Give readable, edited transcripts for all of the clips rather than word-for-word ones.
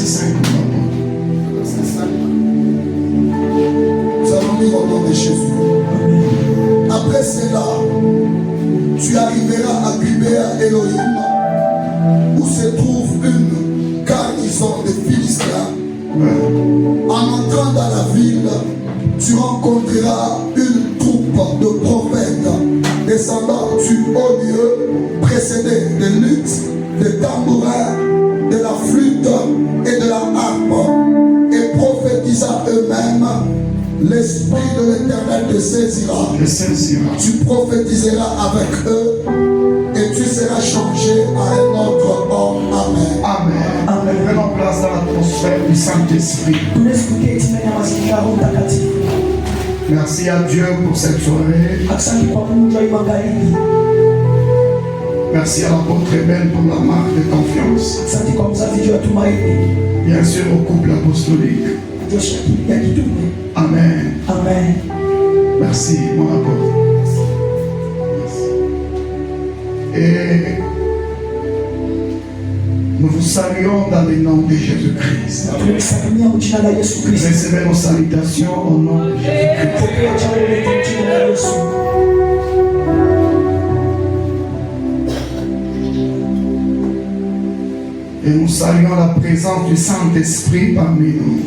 5, Verset 5. Nous allons lire au nom de Jésus. Après cela, tu arriveras à Gubea Elohim, où se trouve une garnison de Philistins. En entrant dans la ville, tu rencontreras une troupe de prophètes descendant du haut lieu, précédés de luttes, de tambourins, de la flûte et de la harpe, et prophétisant eux-mêmes. L'Esprit de l'Éternel te saisira. Tu prophétiseras avec eux et tu seras changé à un autre homme. Amen. Amen. Amen. Prenons place dans l'atmosphère du Saint-Esprit. Merci à Dieu pour cette soirée. Merci à l'apôtre Eben pour la marque de confiance. Bien sûr au couple apostolique. Amen. Amen. Merci, mon apôtre. Et nous vous saluons dans le nom de Jésus-Christ. Recevez nos salutations au nom de Jésus-Christ. Et nous saluons la présence du Saint-Esprit parmi nous.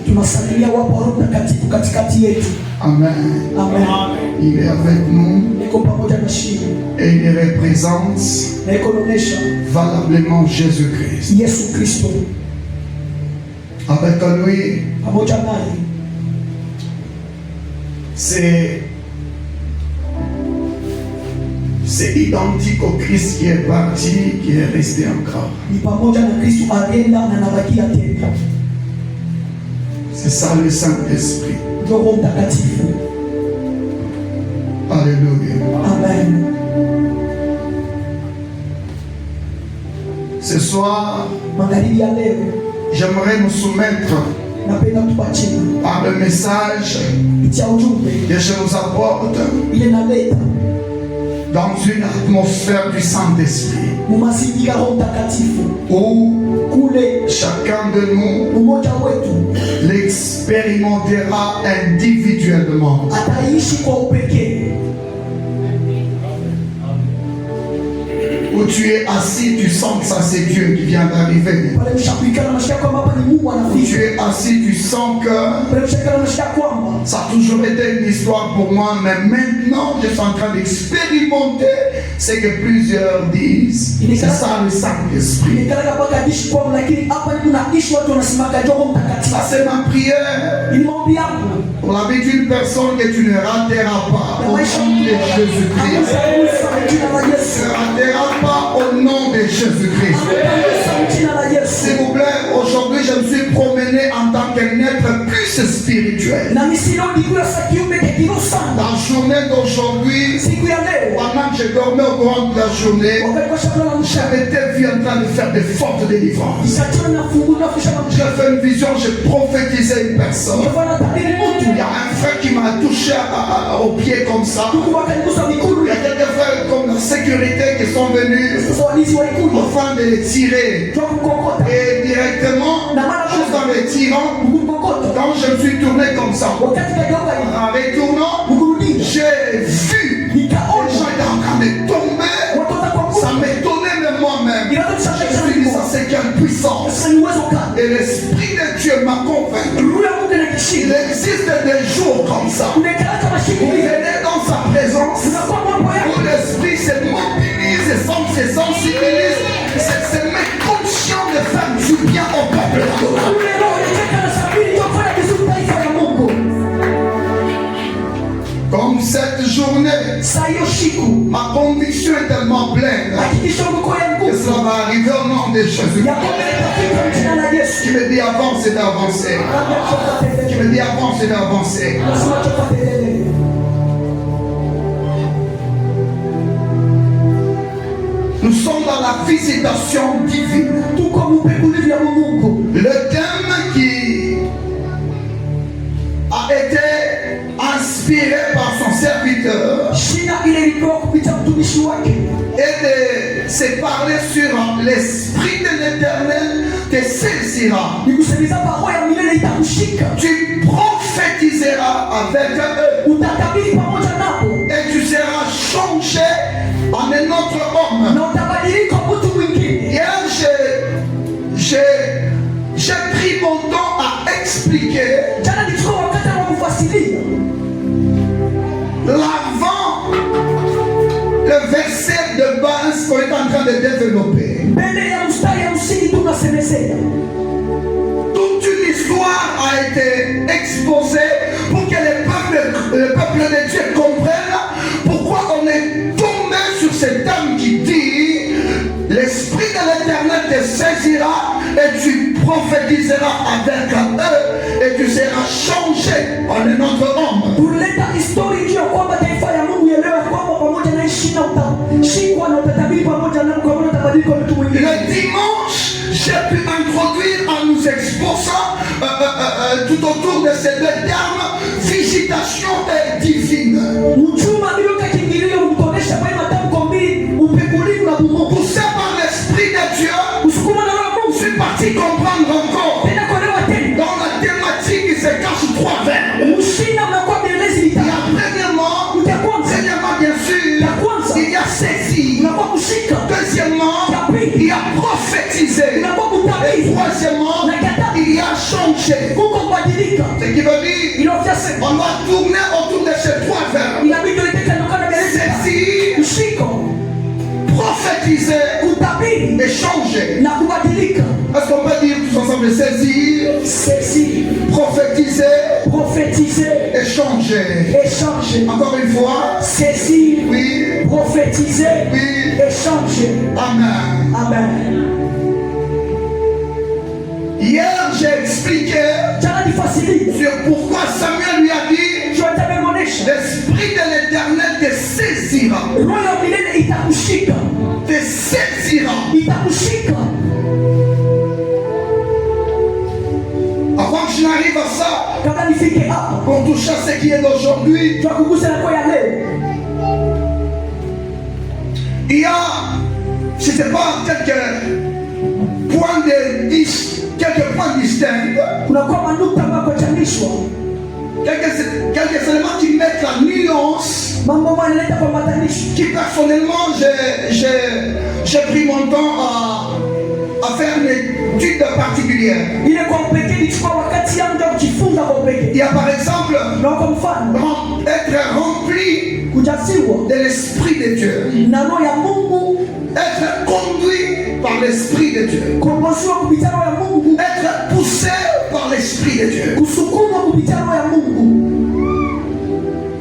Amen. Amen. Il est avec nous et il représente valablement Jésus-Christ. Avec lui, c'est identique au Christ qui est parti, qui est resté encore. C'est ça le Saint-Esprit. Alléluia. Amen. Ce soir, j'aimerais nous soumettre par le message que je nous apporte dans une atmosphère du Saint-Esprit où chacun de nous l'expérimentera individuellement. Où tu es assis, tu sens que ça c'est Dieu qui vient d'arriver. Où tu es assis, tu sens que ça a toujours été une histoire pour moi, mais maintenant je suis en train d'expérimenter ce que plusieurs disent. C'est ça le Saint-Esprit. Ça c'est ma prière. Pour la vie d'une personne que tu ne rateras pas au nom de Jésus-Christ. Tu ne rateras pas au nom de Jésus-Christ. S'il vous plaît, aujourd'hui je me suis promené en tant qu'un être plus spirituel. Dans la journée d'aujourd'hui, pendant que je dormais au courant de la journée, j'avais été vu en train de faire de fortes délivrances. J'ai fait une vision, j'ai prophétisé une personne. Il y a un frère qui m'a touché au pied comme ça. Il y a quelques frères comme la sécurité qui sont venus afin de les tirer. Et directement, juste en les tirant, quand je me suis tourné comme ça, en retournant, j'ai vu les gens étaient en train de tomber. Ça m'étonnait de moi-même. Je me suis dit, ça c'est quelle puissance. Et l'Esprit de Dieu m'a convaincu. Il existe des jours comme ça. Vous venez dans sa présence, où l'Esprit se mobilise et se sensibilise. C'est mes conscients de faire du bien au peuple. Comme cette journée, ma conviction est tellement pleine que cela va arriver au nom de Jésus. Qui me dit avance et d'avancer. Qui me dit avance et d'avancer. Nous sommes dans la visitation divine. Le thème qui a été inspiré par son serviteur et de se parler sur l'Esprit de l'Éternel te saisira. Tu prophétiseras avec eux. Et tu seras changé en un autre homme. Hier, j'ai pris mon temps à expliquer l'avant, le verset de base qu'on est en train de développer. Toute une histoire a été exposée pour que le peuple de Dieu comprenne pourquoi on est tombé sur cet homme qui dit: l'Esprit de l'Éternel te saisira et tu prophétiseras avec eux et tu seras changé en un autre homme. Le dimanche, j'ai pu introduire en nous exposant tout autour de ces deux termes, visitation et divine. Poussé par l'Esprit de Dieu, je suis parti comprendre encore. Dans la thématique, il se cache trois verbes. Il y a premièrement, bien sûr, il y a saisi. Deuxièmement, il y a prophétisé. Et troisièmement, il y a changé. Ce qui veut dire, on va tourner autour de ces trois verbes. Saisir, prophétiser et changer. Est-ce qu'on peut dire tous ensemble saisir, prophétiser et changer? Encore une fois. Saisir, oui, prophétiser, oui, et changer. Amen. Amen. Hier, j'ai expliqué sur pourquoi Samuel lui a dit: l'Esprit de l'Éternel te saisira. Te saisira. Avant que je n'arrive à ça, pour toucher à ce qui est d'aujourd'hui, il y a, je ne sais pas, quelques points distincts, quelques éléments qui mettent la nuance, qui personnellement j'ai pris mon temps à faire une étude particulière. Il y a par exemple être rempli de l'Esprit de Dieu, être conduit par l'Esprit de Dieu, être poussé par l'Esprit de Dieu.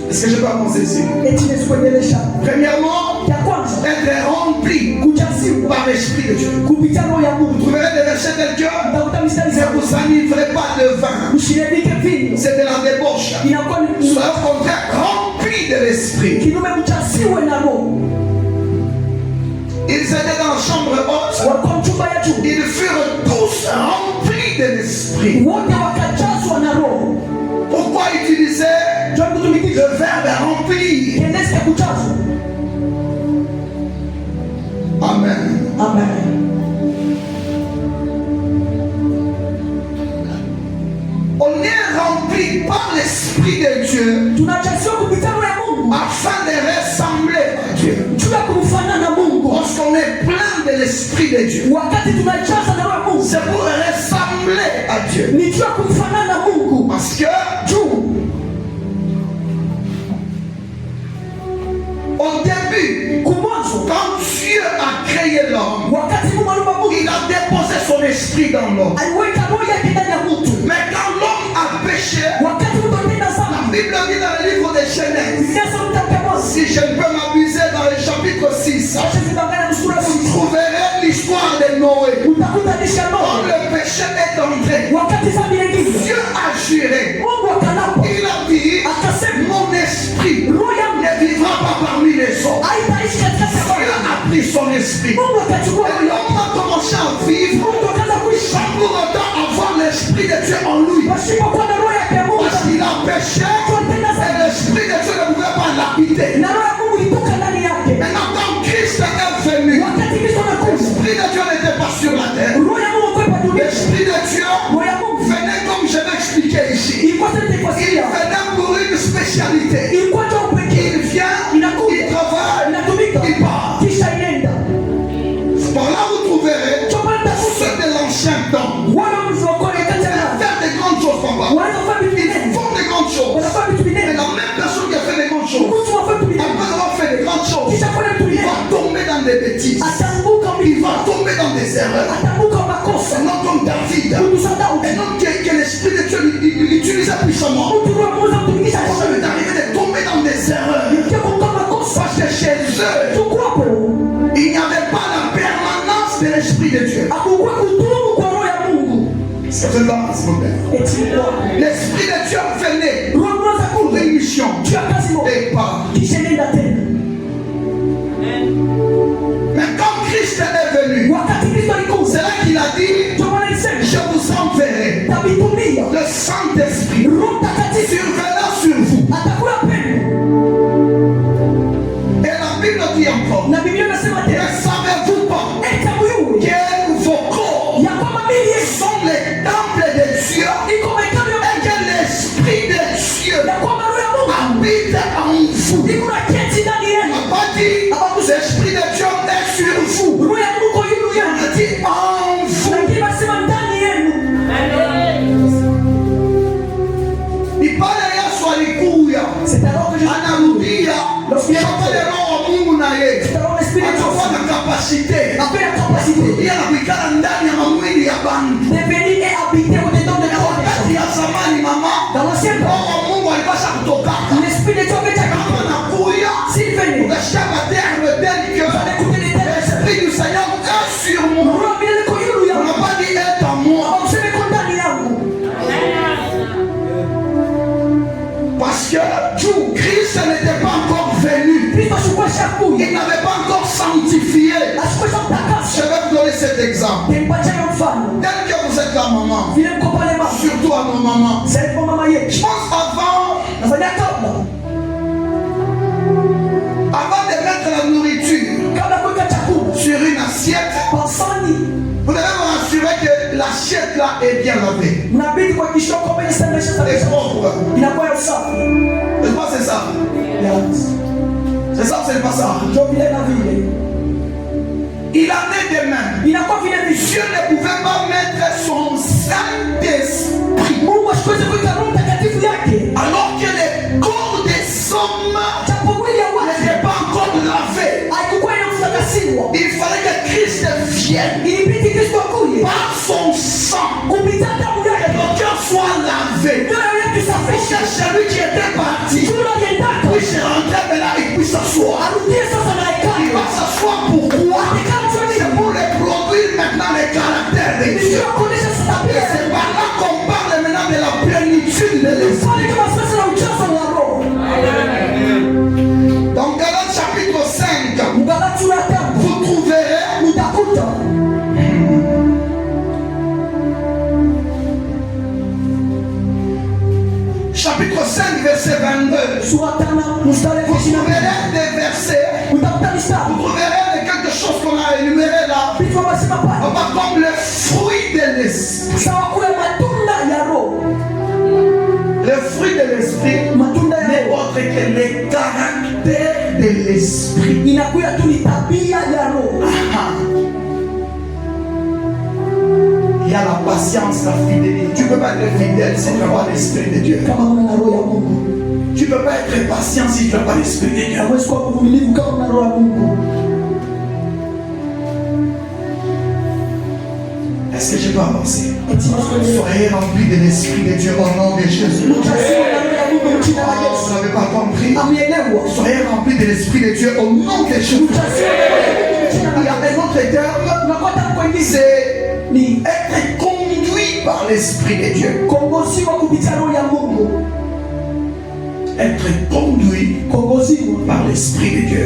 Est-ce que je peux avancer ici? Premièrement, être rempli par l'Esprit de Dieu. Vous trouverez des versets tels que: ne vous enivrez pas de vin, c'est de la débauche. Soyez au contraire rempli de l'Esprit. Ils étaient dans la chambre haute. Ils furent tous remplis de l'Esprit. Pourquoi utiliser le verbe remplir? Amen. Amen. On est rempli par l'Esprit de Dieu afin de ressembler à Dieu. Lorsqu'on est plein de l'Esprit de Dieu, c'est pour ressembler à Dieu. Parce que au début, quand Dieu a créé l'homme, il a déposé son esprit dans l'homme. Mais quand l'homme a péché, la Bible dit dans le livre de Genèse, si je ne peux m'abuser, dans le chapitre 6, vous trouverez l'histoire de Noé. Quand le péché est entré, Dieu a juré. Il a dit: mon esprit ne vivra pas parmi les hommes. Dieu a pris son esprit. Et l'homme a commencé à vivre sans pour autant avoir l'esprit de Dieu en lui. Parce qu'il a péché des bêtises. Il va tomber dans des erreurs. Un homme comme David. Un homme que l'Esprit de Dieu utilisait puissamment. Ça lui est arrivé de tomber dans des erreurs. Parce que chez eux, il n'y avait pas la permanence de l'Esprit de Dieu. C'est là, mon père. L'Esprit de Dieu venait pour une mission. Et pas. Mais quand Christ est venu, c'est là qu'il a dit, je vous enverrai le Saint-Esprit survenant sur vous. Et la Bible dit encore, ne savez-vous pas que vos corps sont les temples de Dieu et que l'Esprit de Dieu habite en vous? On n'a pas dit l'Esprit de Dieu est sur vous. On a dit en vous. Il parle ya swali kuya. Anarudia. Shapale roho Mungu na yeye. Atakuwa na capacité. Il y a la wikala ndani ya mwili ya bantu. Wakati ya zamani mama. Roho Mungu alipasha kutoka. Kama nakuya. Ukashika terme tel que l'Esprit du Seigneur est sur moi. On n'a pas dit est en moi. Parce que Christ n'était pas encore venu. Il n'avait pas encore sanctifié. Je vais vous donner cet exemple. Tel que vous êtes la maman, surtout à nos mamans. Je pense avant de mettre la nourriture sur une assiette, vous devez vous assurer que l'assiette là est bien lavée. Et propre. C'est pas c'est ça. C'est ça ou c'est pas ça? Il en est de même. Dieu ne pouvait pas mettre son Saint-Esprit alors que les corps des hommes n'étaient pas encore lavés. Il fallait que Christ vienne par son sang et que le cœur soit lavé pour que celui qui était parti puisse rentrer maintenant et puisse s'asseoir. Il va s'asseoir pourquoi? C'est pour les produire maintenant les caractères de Dieu. Et c'est par là qu'on parle maintenant de la plénitude de l'Esprit. Dans Galates chapitre 5, vous trouverez chapitre 5 verset 22. Vous trouverez des versets. Vous trouverez quelque chose qu'on a énuméré là. On va comme le fruit de l'esprit. Le fruit de l'esprit n'est autre que les caractères de l'esprit. Il y a la patience, la fidélité. Tu ne peux pas être fidèle si tu n'as pas l'esprit de Dieu. Tu ne peux pas être patient si tu n'as pas l'esprit de Dieu. Est-ce que je peux avancer? Soyez remplis de l'esprit de Dieu au nom de Jésus. Vous n'avez pas compris? Soyez remplis de l'esprit de Dieu au nom de Jésus. Il y a un autre terme, c'est être conduit par l'esprit de Dieu. Être conduit par l'esprit de Dieu.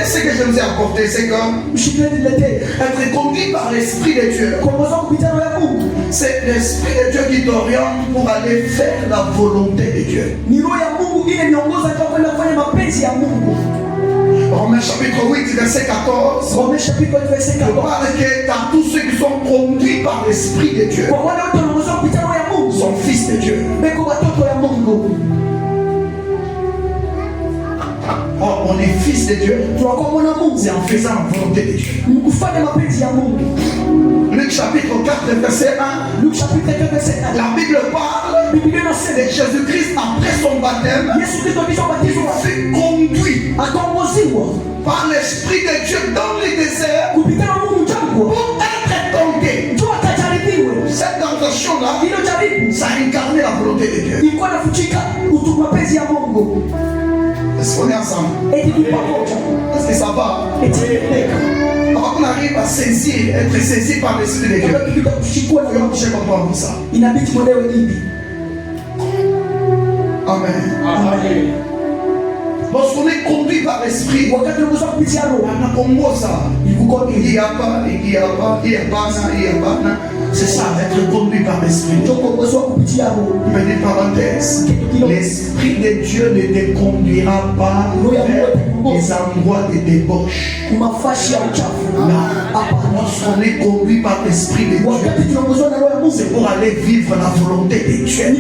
Ce que je vous ai apporté, c'est que être conduit par l'Esprit de Dieu, c'est l'Esprit de Dieu qui t'oriente pour aller faire la volonté de Dieu. Romains chapitre 8, verset 14. Je parle que tous ceux qui sont conduits par l'Esprit de Dieu sont fils de Dieu. Oh, on est fils de Dieu, c'est en faisant la volonté de Dieu. Luc chapitre 4, verset 1. La Bible parle de Jésus-Christ après son baptême. Il fut conduit par l'Esprit de Dieu dans le désert pour être tenté. Cette tentation-là, ça a incarné la volonté de Dieu. Est-ce qu'on est ensemble? Est-ce que ça va? Avant qu'on arrive à saisir, être saisi par l'Esprit de Dieu, je comprends ça. Amen. Lorsqu'on est conduit par l'Esprit, c'est ça, être conduit par l'Esprit. Petite parenthèse, l'Esprit de Dieu ne te conduira pas vers les endroits de débauche. Lorsqu'on est conduit par l'Esprit de Dieu, c'est pour aller vivre la volonté de Dieu. C'est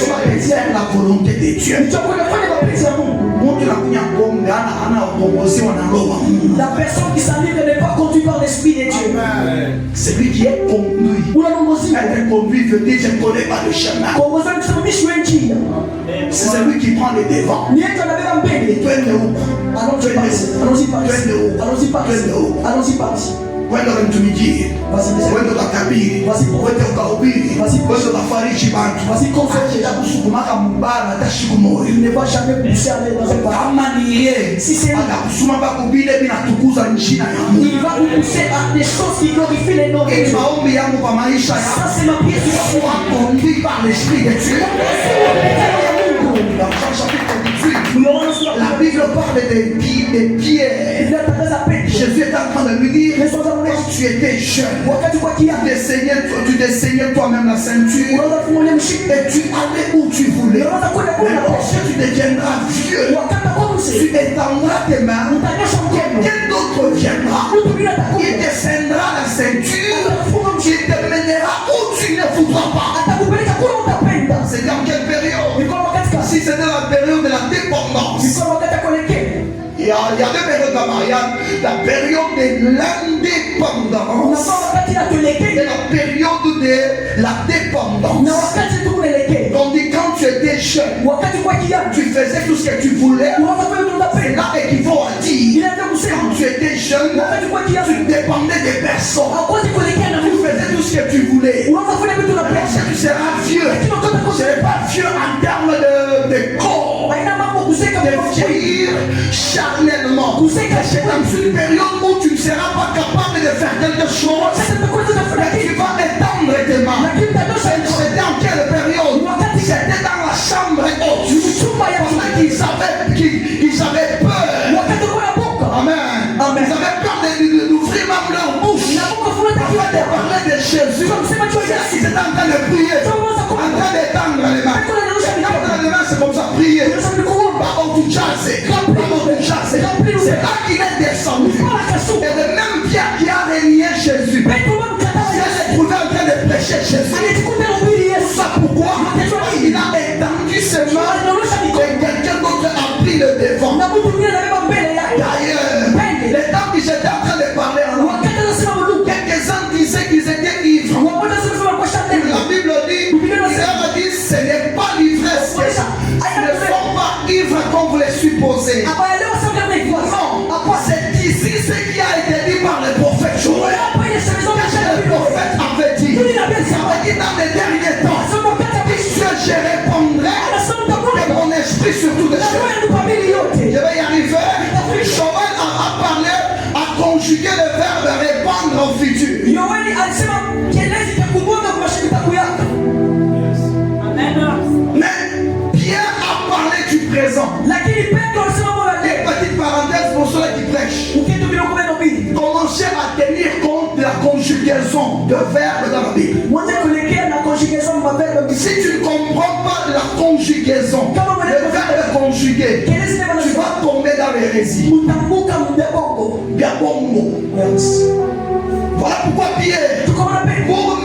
pour aller faire la volonté de Dieu. La personne qui s'enlève n'est pas conduite par l'Esprit de Dieu. Celui qui est conduit. Être conduit veut dire je ne connais pas le chemin. C'est celui qui prend les devants. Et toi, tu es où? Allons-y par ici. Kwenda mtumikie, kwenda ukakabiri, kwenda ukahubiri, kwenda ukafariji bantu, akija kusukumaka mubara hata siku moja. Kama ni yeye, atakusuma bakubile bila tukuza jina ya Mungu. Ni maombi yangu kwa maisha yako. Conduit par l'Esprit de Dieu. La Bible parle de Pierre. Jésus est en train de lui dire, quand tu étais jeune, tu t'essayais toi-même la ceinture et tu allais où tu voulais. Mais lorsque tu deviendras vieux, tu étendras tes mains, quelqu'un d'autre viendra, il descendra la ceinture, il te mènera où tu ne voudras pas. C'est dans quelle période? Si c'était la période de la dépendance. Il y a deux périodes là-bas. Il y a la période de l'indépendance et la période de la dépendance. Donc quand tu étais jeune, tu faisais tout ce que tu voulais. C'est là équivaut à dire, quand tu étais jeune, tu dépendais des personnes. Tu faisais tout ce que tu voulais. Lorsque tu seras vieux, tu ne seras pas vieux en termes de corps, de vieillir charnellement. C'est dans une période où tu ne seras pas capable de faire quelque chose, mais tu vas étendre tes mains. C'était en quelle période? C'était dans la chambre haute. Qu'ils avaient peur. Amen. Ils avaient peur d'ouvrir même leur bouche. Afin de parler de Jésus. Ils étaient en train de prier, en train d'étendre les mains. Étendre les mains, c'est comme ça, prier. C'est là qu'il est descendu. Et le même Pierre qui a régné Jésus, il s'est trouvé en train de prêcher Jésus. Tout ça pourquoi? Il a étendu ses mains et quelqu'un d'autre a pris le devant. D'ailleurs, les temps que j'étais en train de parler en langue, quelques-uns disaient qu'ils étaient ivres. La Bible dit, ce n'est pas l'ivresse. Ils ne sont pas ivres comme vous les supposez. Non, c'est ici ce qui a été dit par le prophète Joël. Le prophète avait dit, dans les derniers temps, je répondrai de mon esprit sur toutes les choses. Je vais y arriver. Joël a parlé, a conjugué le verbe répandre au futur. Mais Pierre a parlé du présent. Petite parenthèse pour ceux qui prêchent. Commencez à tenir compte de la conjugaison de verbes dans la Bible. Si tu ne comprends pas la conjugaison, le verbe conjugué, tu vas tomber dans l'hérésie. Voilà pourquoi Pierre, pour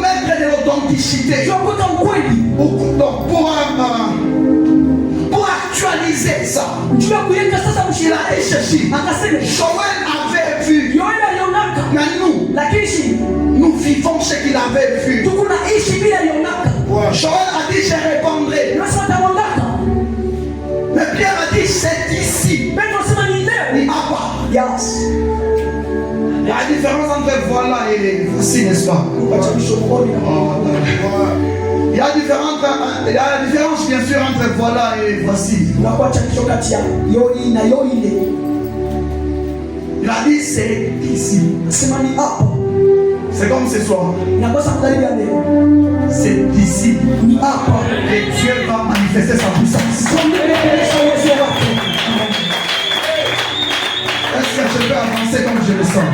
mettre de l'authenticité, pour actualiser ça, il a dit ceci. Joël avait vu. Mais nous vivons ce qu'il avait vu. Joël a dit je répondrai. Mais Pierre a dit c'est ici. Il y a la différence entre voilà et voici, n'est-ce pas? Il y a la différence bien sûr entre voilà et voici. Il a dit c'est ici. C'est comme ce soir. C'est ici. Et Dieu va manifester sa puissance. Est-ce que je peux avancer comme je le sens?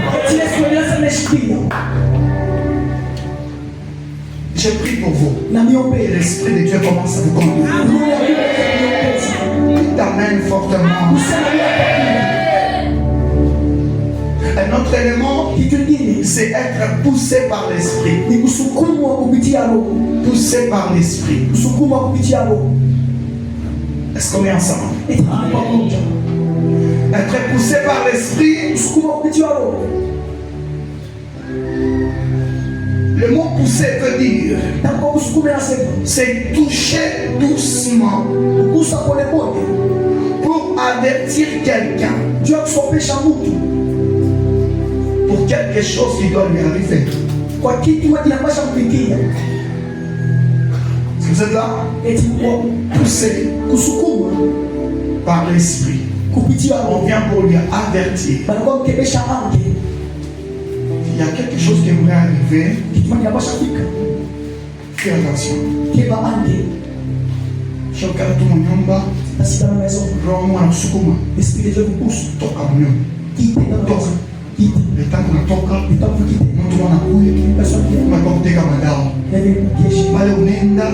Je prie pour vous. Et l'Esprit de Dieu commence à vous conduire. Il t'amène fortement. Un autre élément, c'est être poussé par l'Esprit. Poussé par l'Esprit. Est-ce qu'on est ensemble? Être poussé par l'Esprit. Le mot pousser veut dire c'est toucher doucement pour avertir quelqu'un pour quelque chose qui doit lui arriver. Est-ce que vous êtes là? Poussé par l'Esprit. On vient pour lui avertir. Il y a quelque chose qui aimerait arriver. Fais attention. Chacun tout mon nyomba. Romo na sukuma. Toka mnyo. Toka. Le temps qu'on a toka. Mtu anakuya. Unakoteka madao. Pale unaenda.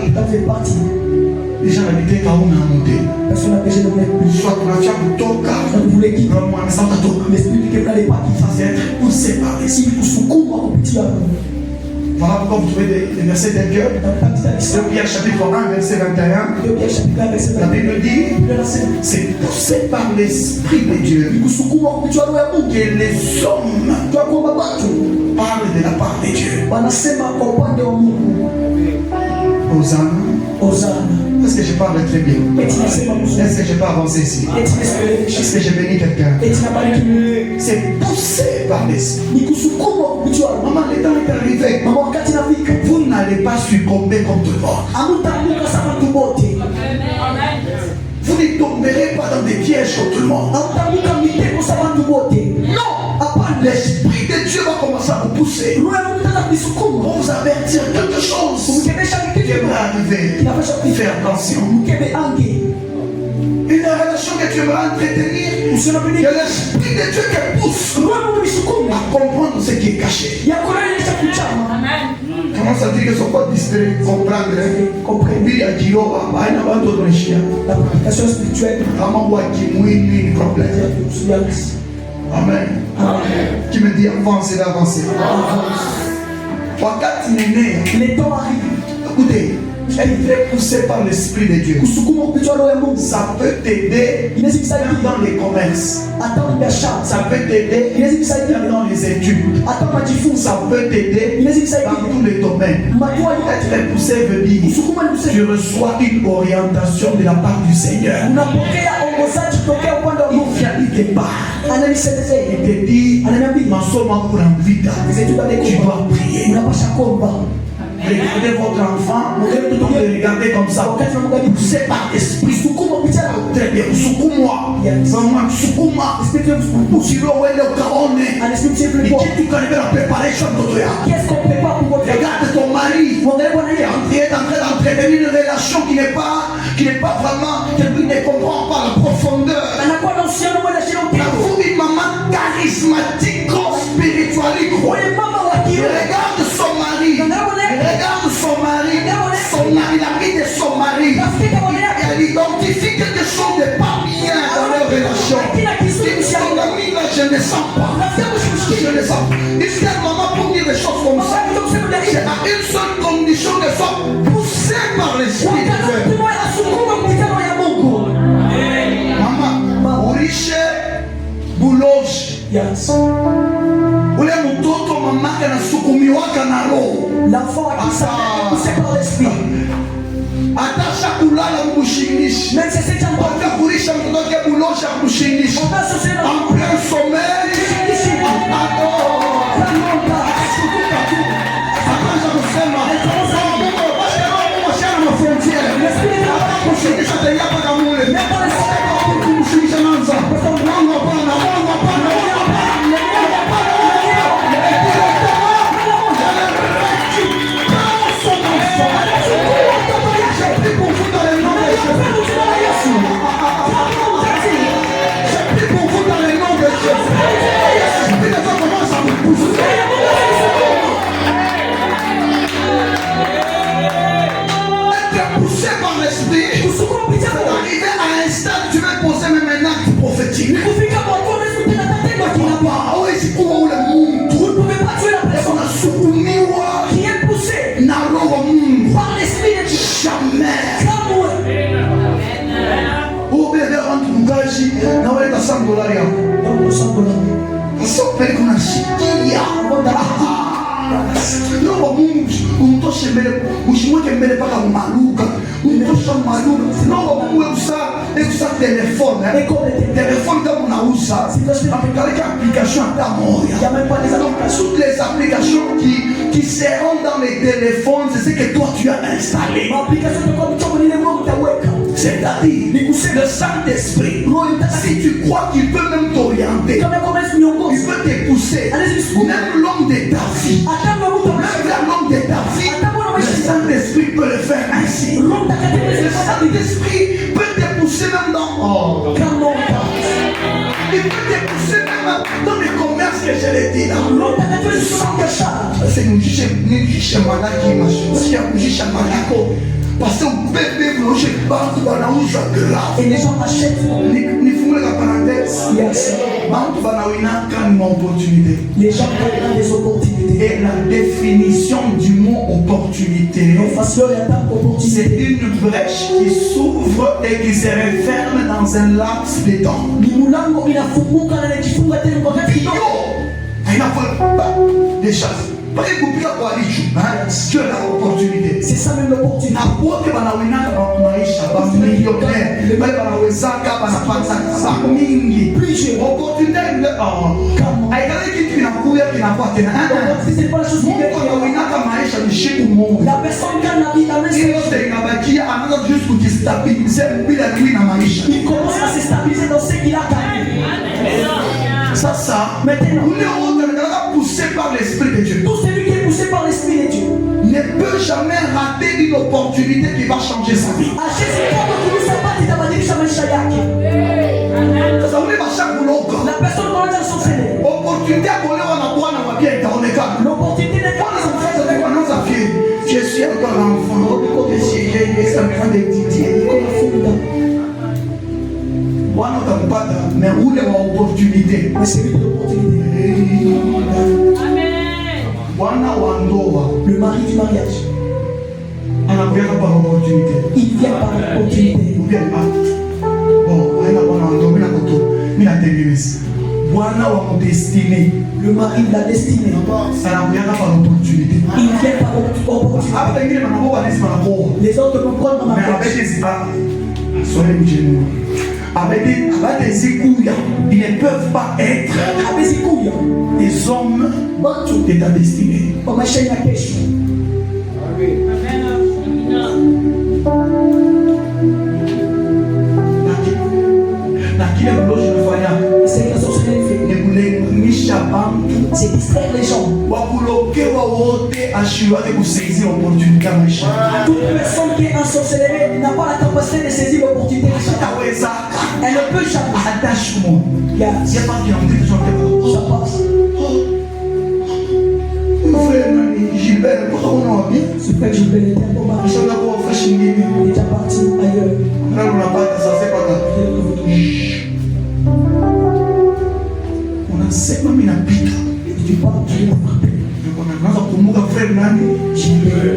Les gens habitaient quand on a monté. Soit on a fait kutoka. Romo anasanta toka. Ça c'est être poussé par l'Esprit. Voilà pourquoi vous trouvez des versets tels que 2 Pierre chapitre 1 verset 21. La Bible dit c'est poussé par l'Esprit de Dieu que les hommes parlent de la part de Dieu. Hosanna. Est-ce que je parle très bien? Est-ce que je peux avancer ici? Est-ce que je bénis quelqu'un? C'est poussé par l'Esprit. Maman, le temps est arrivé. Vous n'allez pas succomber contre le monde. Vous ne tomberez pas dans des pièges contre le monde. Non. L'Esprit de Dieu va commencer à vous pousser. Pour vous avertir quelque chose qui va arriver. Fais attention. Une relation que tu aimeras entretenir, que l'Esprit de Dieu te pousse à comprendre ce qui est caché. Comment ça dit que son pas distrait, comprendre, il a dit, oh, il n'a pas d'autre chien. Vraiment, moi qui mouille, lui, il problème. Amen. Qui me dit avancer, d'avancer. Wakati néné, les temps arrivent. Écoutez. Elle est poussée par l'Esprit de Dieu. Ça peut t'aider dans les commerces. Ça peut t'aider dans les études. Ça peut t'aider dans tous les domaines. Être poussé veut dire tu reçois une orientation de la part du Seigneur. Il te parle. Il te dit, tu dois prier. Regardez votre enfant, vous regardez comme ça. Poussé par l'Esprit. Très bien, Soukoumoua. Vraiment, Soukoumoua. Si l'eau est le caron, tu connais la préparation de toi. Regarde ton mari. Il est en train d'entretenir une relation qui n'est pas vraiment, qui ne comprend pas la profondeur. Vous, une maman charismatique, spiritualiste. Regarde son mari. Regarde son mari, la vie de son mari. Elle identifie quelque chose de pas bien dans leur relation. Son ami là, je ne sens pas. Je ne sens pas. Il dit maman pour dire des choses comme ça. C'est à une seule condition de soit poussé par l'Esprit de Dieu. kulala mkushingishi. Même si c'est un bon. Wakakulisha mtoto wake bulosha mkushingishi. On va associer En plein sommeil. Toutes les applications qui seront dans les téléphones, c'est ce que toi tu as installé. C'est-à-dire le Saint-Esprit. Si tu crois qu'il peut même t'orienter, il peut te pousser. Même l'homme de ta vie, même l'homme de ta vie, le Saint-Esprit peut le faire ainsi. Le Saint-Esprit peut te pousser même dans... Il peut te pousser même dans les commerces que je l'ai dit là. C'est nous juger malaki, c'est nous juger malako. Parce que bébé bloché par banauza grave. Et les gens achètent. Ni fumez la parenthèse. Yes. Banauina quand une opportunité. Les gens prennent des opportunités. Et la définition du mot opportunité, c'est une brèche qui s'ouvre et qui se referme dans un laps de temps. Des choses. Dieu a l'opportunité. C'est ça même l'opportunité. C'est pas la chose qui la personne gagne la vie dans il commence à se stabiliser dans ce qu'il a gagné. Ça, maintenant, nous sommes poussés par l'Esprit de Dieu. Tout celui qui est poussé par l'Esprit de Dieu ne peut jamais rater une opportunité qui va changer sa vie. La personne doit être son Seigneur. L'opportunité n'est pas je suis encore enfant. Mais où est l'opportunité? Le mari du mariage. Il vient par l'opportunité. Le mari de la destinée. Il vient par l'opportunité. Les autres comprennent dans ma avec des écouilles, ils ne peuvent pas être des hommes de ta destinée. C'est distraire les gens. Toute personne qui est ensorcelée n'a pas la capacité de saisir l'opportunité. Elle ne peut jamais. Attachement. Ça passe. Gilbert, ce frère Gilbert était un bon mari. Il est déjà parti ailleurs. On a 7 ans, il a pita. Et tu parles, tu l'as frappé. Gilbert.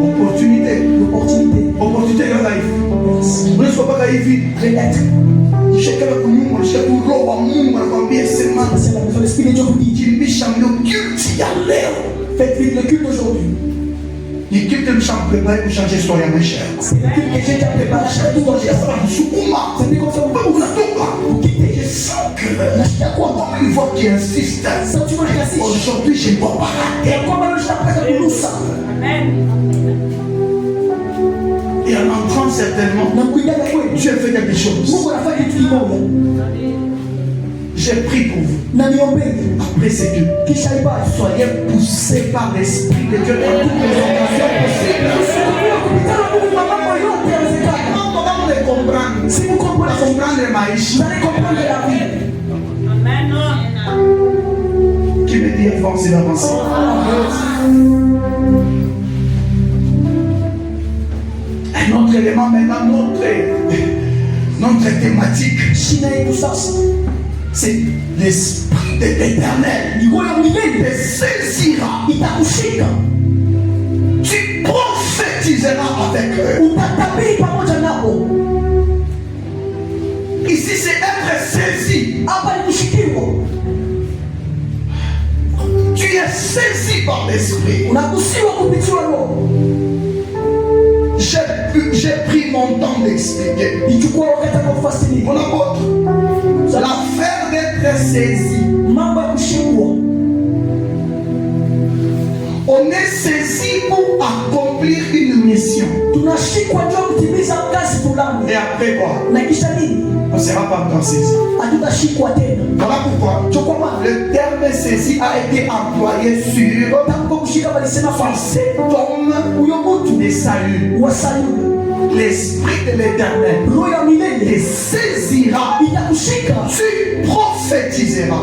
Opportunité. Opportunité dans la vie. Ne sois pas naïf. Peut-être. Chacun a connu mon chef ou robe à mon, on a combien c'est mal. C'est la maison, l'esprit de Dieu vous dit. Tu me chambres guilty à l'air. Faites vite le culte aujourd'hui. L'équipe que nous sommes préparés pour changer l'histoire, mes chers. C'est le culte que j'ai déjà préparé. Tout dans les c'était comme ça. Vous quittez. Je sens que une voix qui insiste. Sentiment qui insiste. Aujourd'hui, je ne vois pas. Et comment je t'apprête pour nous ça? Et en entrant certainement, Dieu fait quelque chose. J'ai pris pour vous. Après ces deux, soyez poussés par l'Esprit de Dieu dans toutes les occasions possibles. Comment vous les comprendre? Si vous comprenez comprendre les maïs, vous allez comprendre la vie. Amen. Qui me dit avancer, d'avancer? Un autre élément maintenant, notre thématique, c'est l'Esprit de l'Éternel. Il te saisira. Tu prophétiseras avec eux. Ici, c'est être saisi. Tu es saisi par l'Esprit. J'ai pris mon temps d'expliquer. Mon apôtre, l'affaire d'être saisi. On est saisi pour accomplir une mission. Et après quoi? On ne sera pas encore saisi. Voilà pourquoi le terme saisi a été employé sur cet homme de salut. L'Esprit de l'Éternel te saisira. Tu prophétiseras.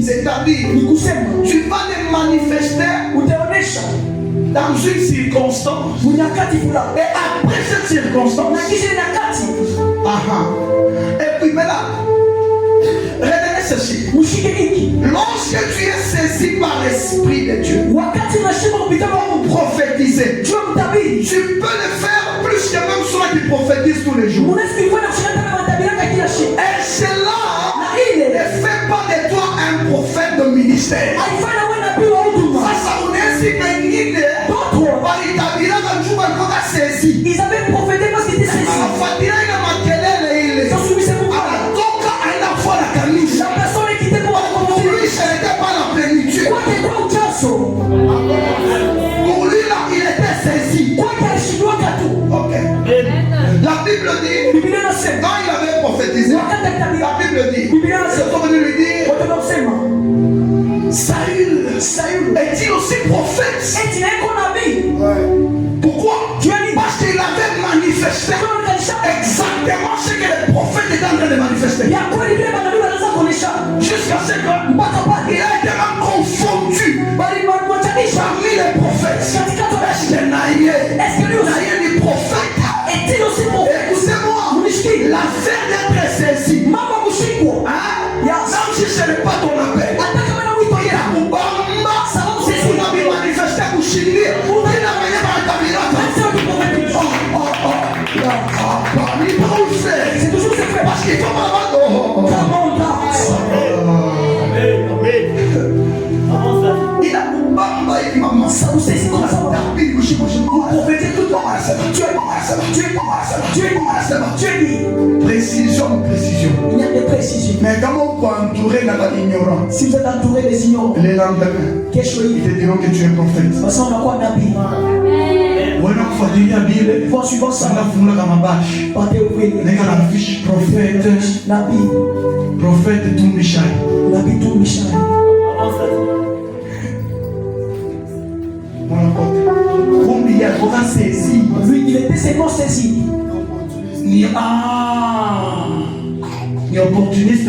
C'est-à-dire, tu vas te manifester dans une circonstance. Et après cette circonstance, et puis maintenant, retenez ceci. Lorsque tu es saisi par l'Esprit de Dieu pour prophétiser, tu peux le faire plus que même ceux qui prophétisent tous les jours. Et cela ne fait pas de toi un prophète de ministère. Ils avaient prophété parce qu'ils étaient saisis. La personne est quittée pour pour lui, ce n'était pas la plénitude. Pour lui, là, il était saisi. Okay. La Bible dit, quand il avait prophétisé, la Bible dit, ils sont venus lui dire, Saül est-il aussi prophète? Pourquoi? Parce qu'il avait manifesté exactement ce que le prophète était en train de manifester. Jusqu'à ce qu'il a été même confondu parmi les prophètes. Est-ce que Naïe est prophète? Écoutez-moi, l'affaire d'être saisi, même si ce n'est pas ton appel, c'est toujours secret parce qu'il faut pas il a Bamba et maman ça vous saisit comme ça précision. Il y a des précisions. Mais comment on peut entourer l'ignorant? Si vous êtes entouré des ignorants, les lendemain, ils te diront que tu es prophète. Parce qu'on a quoi nabi? Il faut suivre ça. Prophète Nabi. Prophète Toumichai. Nabi Toumichai. Combien il a saisi? Lui, il était seulement saisi. Ni opportuniste,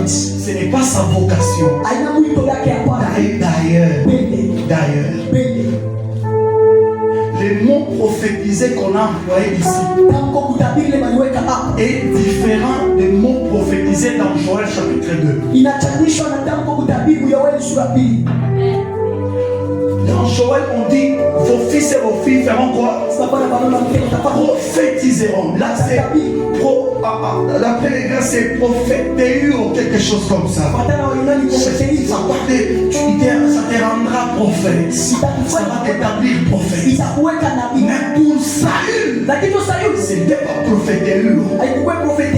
ce n'est pas sa vocation. D'ailleurs, les mots prophétisés qu'on a employés ici est différent des mots prophétisés dans Joël chapitre 2. Dans Joël Joël, on dit vos fils et vos filles feront quoi? Prophétiseront. Là, c'est l'après les gars, c'est prophéter ou quelque chose comme ça. Ça parlait, ça te rendra prophète. Ça va t'établir prophète. Mais pour Saül, c'était pas prophéter.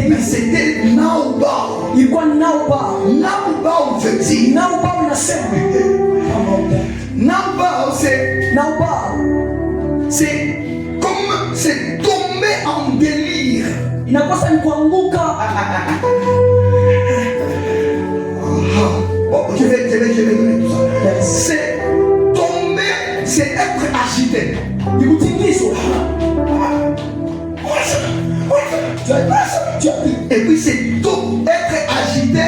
Mais c'était Naouba. Naouba, on fait dire. Naouba, c'est comme c'est tombé en délire. Bon, je vais donner tout ça. C'est tomber, c'est être agité. Et puis c'est être agité,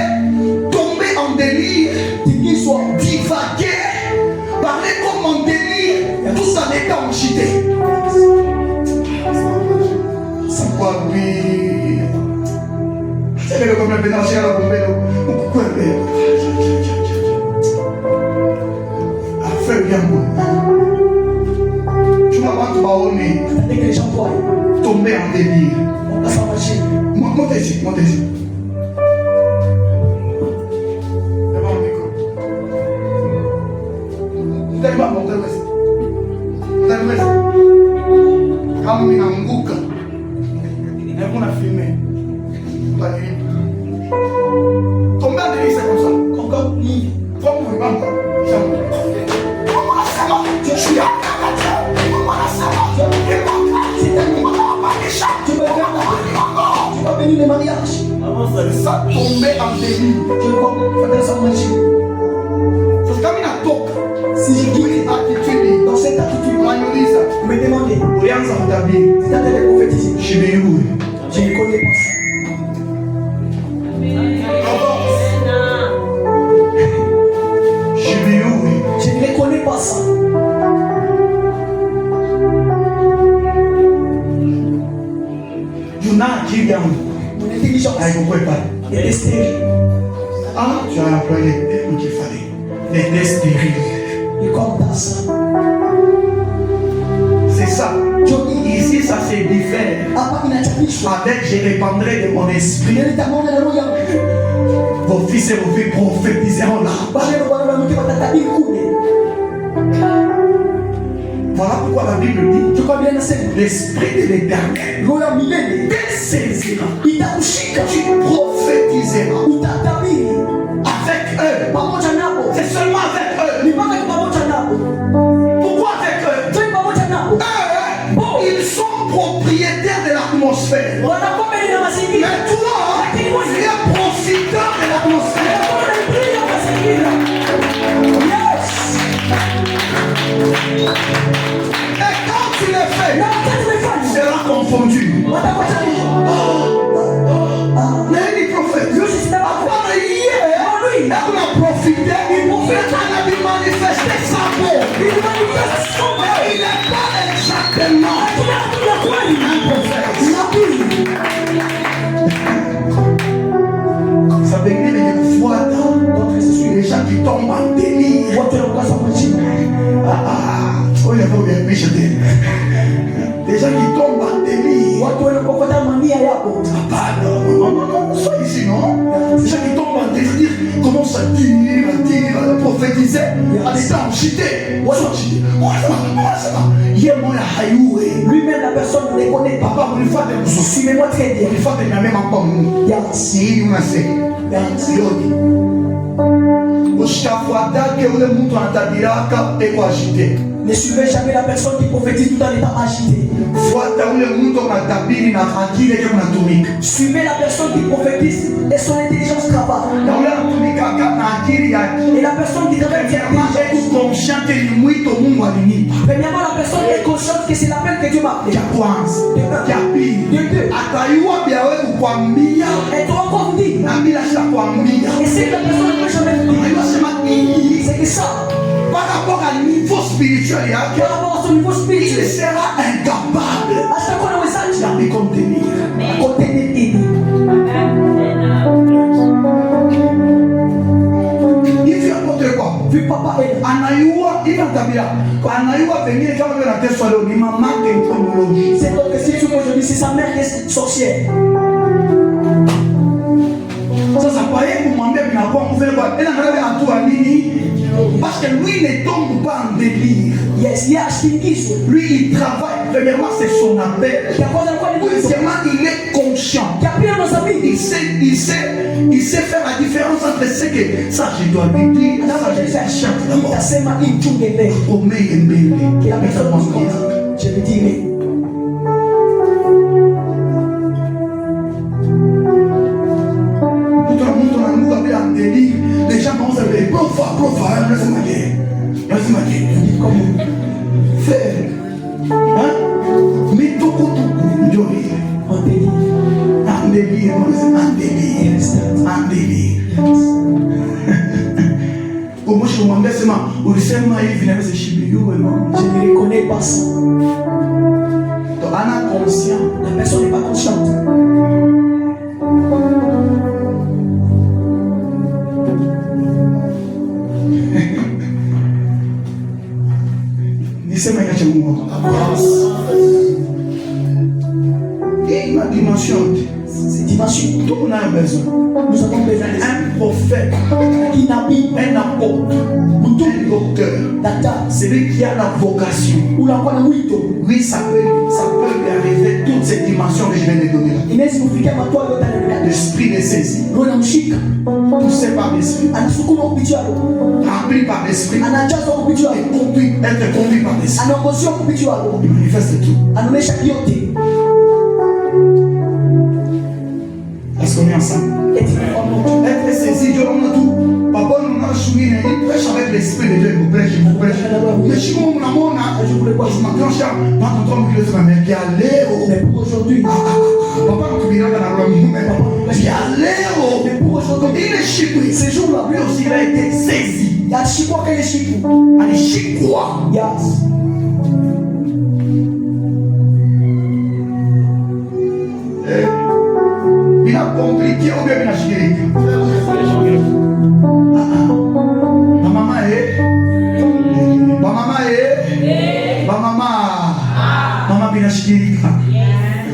tomber en délire, divaguer, parler comme en délire, tout ça n'est pas agité. C'est quoi, oui? C'est le comme la pédagogie à la bombe. Pourquoi affaire bien bonne. Tu m'as pas baonné. Tomber en délire. Montez ici. Kama inaanguka na kuna filme bali tomber en délire, c'est comme ça. Comme ni comme vous bamba je suis à le mariage. Ça tombait en délire. Je vais faire ça en magie. C'est comme une toque. Si je dis une attitude, dans cette attitude, vous me demandez, rien sans t'habiller. C'est à te prophétiser. Je vais où? Je ne connais pas ça. Je vais où? Je ne connais pas ça. Tu n'as qui vient. Mon intelligence. Ah, il ne peut pas. Elle est stérile. Ah, tu as employé les termes qu'il fallait. Elle est stérile. Et comme ça. C'est ça. Ici, ça se diffère. Avec, je répandrai de mon esprit. Vos fils et vos filles prophétiseront là. Voilà pourquoi la Bible dit l'esprit de l'Éternel te saisira. Tu prophétiseras avec eux. C'est seulement avec eux. Pourquoi avec eux? Ils sont propriétaires de l'atmosphère. Mais toi, tu es profiteur de l'atmosphère. Et quand tu le fais, tu seras confondu. Les prophètes, à part hier, on a profité, on a manifesté sa peau. Il n'est pas exactement un prophète. Ça veut dire une fois dans les gens qui tombent en délire. Des gens qui tombent en délire. Non, sois ici, non? Des gens qui tombent en délire, commencent à dire, à prophétiser, à étant agité. Lui-même, la personne ne les connaît pas. Papa, suivez-moi très bien. Il faut que tu même encore nous. Si, on a fait. Ne suivez jamais la personne qui prophétise tout en étant agité. Suivez la personne qui prophétise et son intelligence travaille. Et la personne qui travaille est consciente. Premièrement, la personne est consciente que c'est l'appel que Dieu m'a appelé. De deux. Et toi encore dit. Et c'est que la personne ne peut jamais dire. C'est que ça. Par rapport à niveau spirituel, il sera incapable de contenir. Il fait n'importe quoi. Vu papa est Anaïwa, il va t'habiller C'est donc que si tu aujourd'hui, c'est sa mère qui est sorcière. Parce que lui ne tombe pas en délire. Yes, lui il travaille. Premièrement, c'est son appel. Deuxièmement, il est conscient. Il sait faire la différence entre ce que ça je dois lui dire, ça je dois chanter. Je lui dirai. Les gens commencent à dire profa, laisse-moi dire. Fais. Hein? Mais tout, en délire. Moi, je me demande seulement, je ne reconnais pas ça. Donc, on est conscient. La personne n'est pas consciente. La dimension. C'est dimension. Tout le monde a besoin. Nous avons besoin Un prophète, qui n'habite un apôtre, un docteur, celui qui a la vocation. Oui, ça peut lui arriver toutes ces dimensions que je viens de donner là. L'esprit de saisie. Poussé par l'esprit. Rempli par l'esprit. Être conduit par l'esprit. Il manifeste tout. Est-ce qu'on est ensemble? Être saisi, Dieu, on a tout. Papa, nous avons choisi, il prêche avec l'esprit de Dieu, il vous prêche. Mais si on a mon âme, je m'enclenche, pas ton temps, mais qui allait aujourd'hui. Papa, nous viens dans la loi, qui allait il est chicoui. Ces jours-là, lui aussi, il a été saisi. Il y a chicoua qui est chicoua. Allez, chicoua. Yes. Il a compliqué ou bien il a chiré. Ma maman est. Maman bien chiré.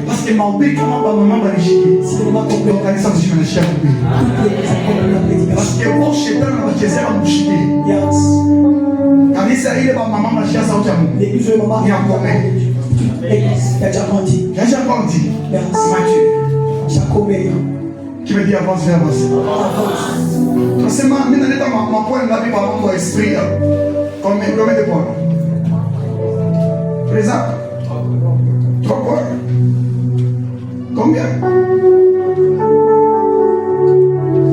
Parce que ma oublié comment maman va chiré. Si on va comprendre quand ça je me chiré. Parce que pour chez toi on va chiré on va chiré. Yes. Quand il s'agit de maman va chiré ça au Cameroun. Il y a combien? Il y a déjà grandi. Yes. Mathieu. Qui me dit avance, avance. C'est ma point de la vie par mon esprit. Combien de points? Présent? 3 points. Combien?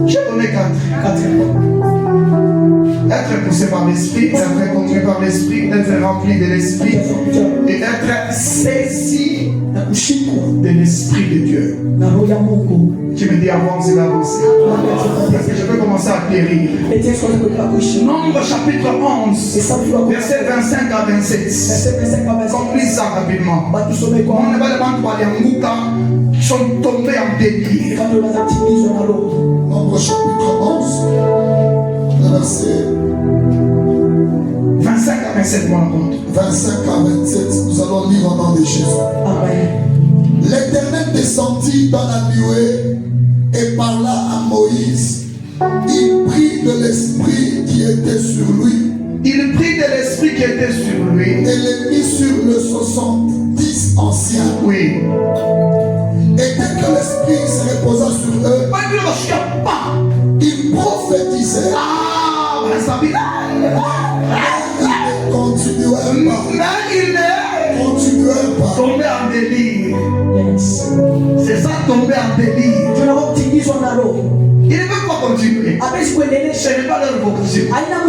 J'ai donné 4. Être poussé par l'esprit, être conduit par l'esprit, être rempli de l'esprit et être saisi de l'esprit de Dieu. Tu me dis avance et avance. Parce que je peux commencer à périr. Nombre chapitre 11, verset 25 à 27. Compris ça rapidement. On ne va pas parler en Mouka qui sont tombés en délire. Nombre chapitre 11, verset 25 à 27, mon compte. 25 à 27, nous allons lire au nom de Jésus. Amen. L'Éternel descendit dans la nuée et parla à Moïse. Il prit de l'esprit qui était sur lui. Il prit de l'esprit qui était sur lui. Et le mit sur le 70 anciens. Oui. Et dès que l'esprit se reposa sur eux, il prophétisait. Continuez pas. Tomber en délire. Yes. C'est ça, tomber en délire. Il ne veut pas continuer. Ce n'est pas leur vocation. Ce n'est pas leur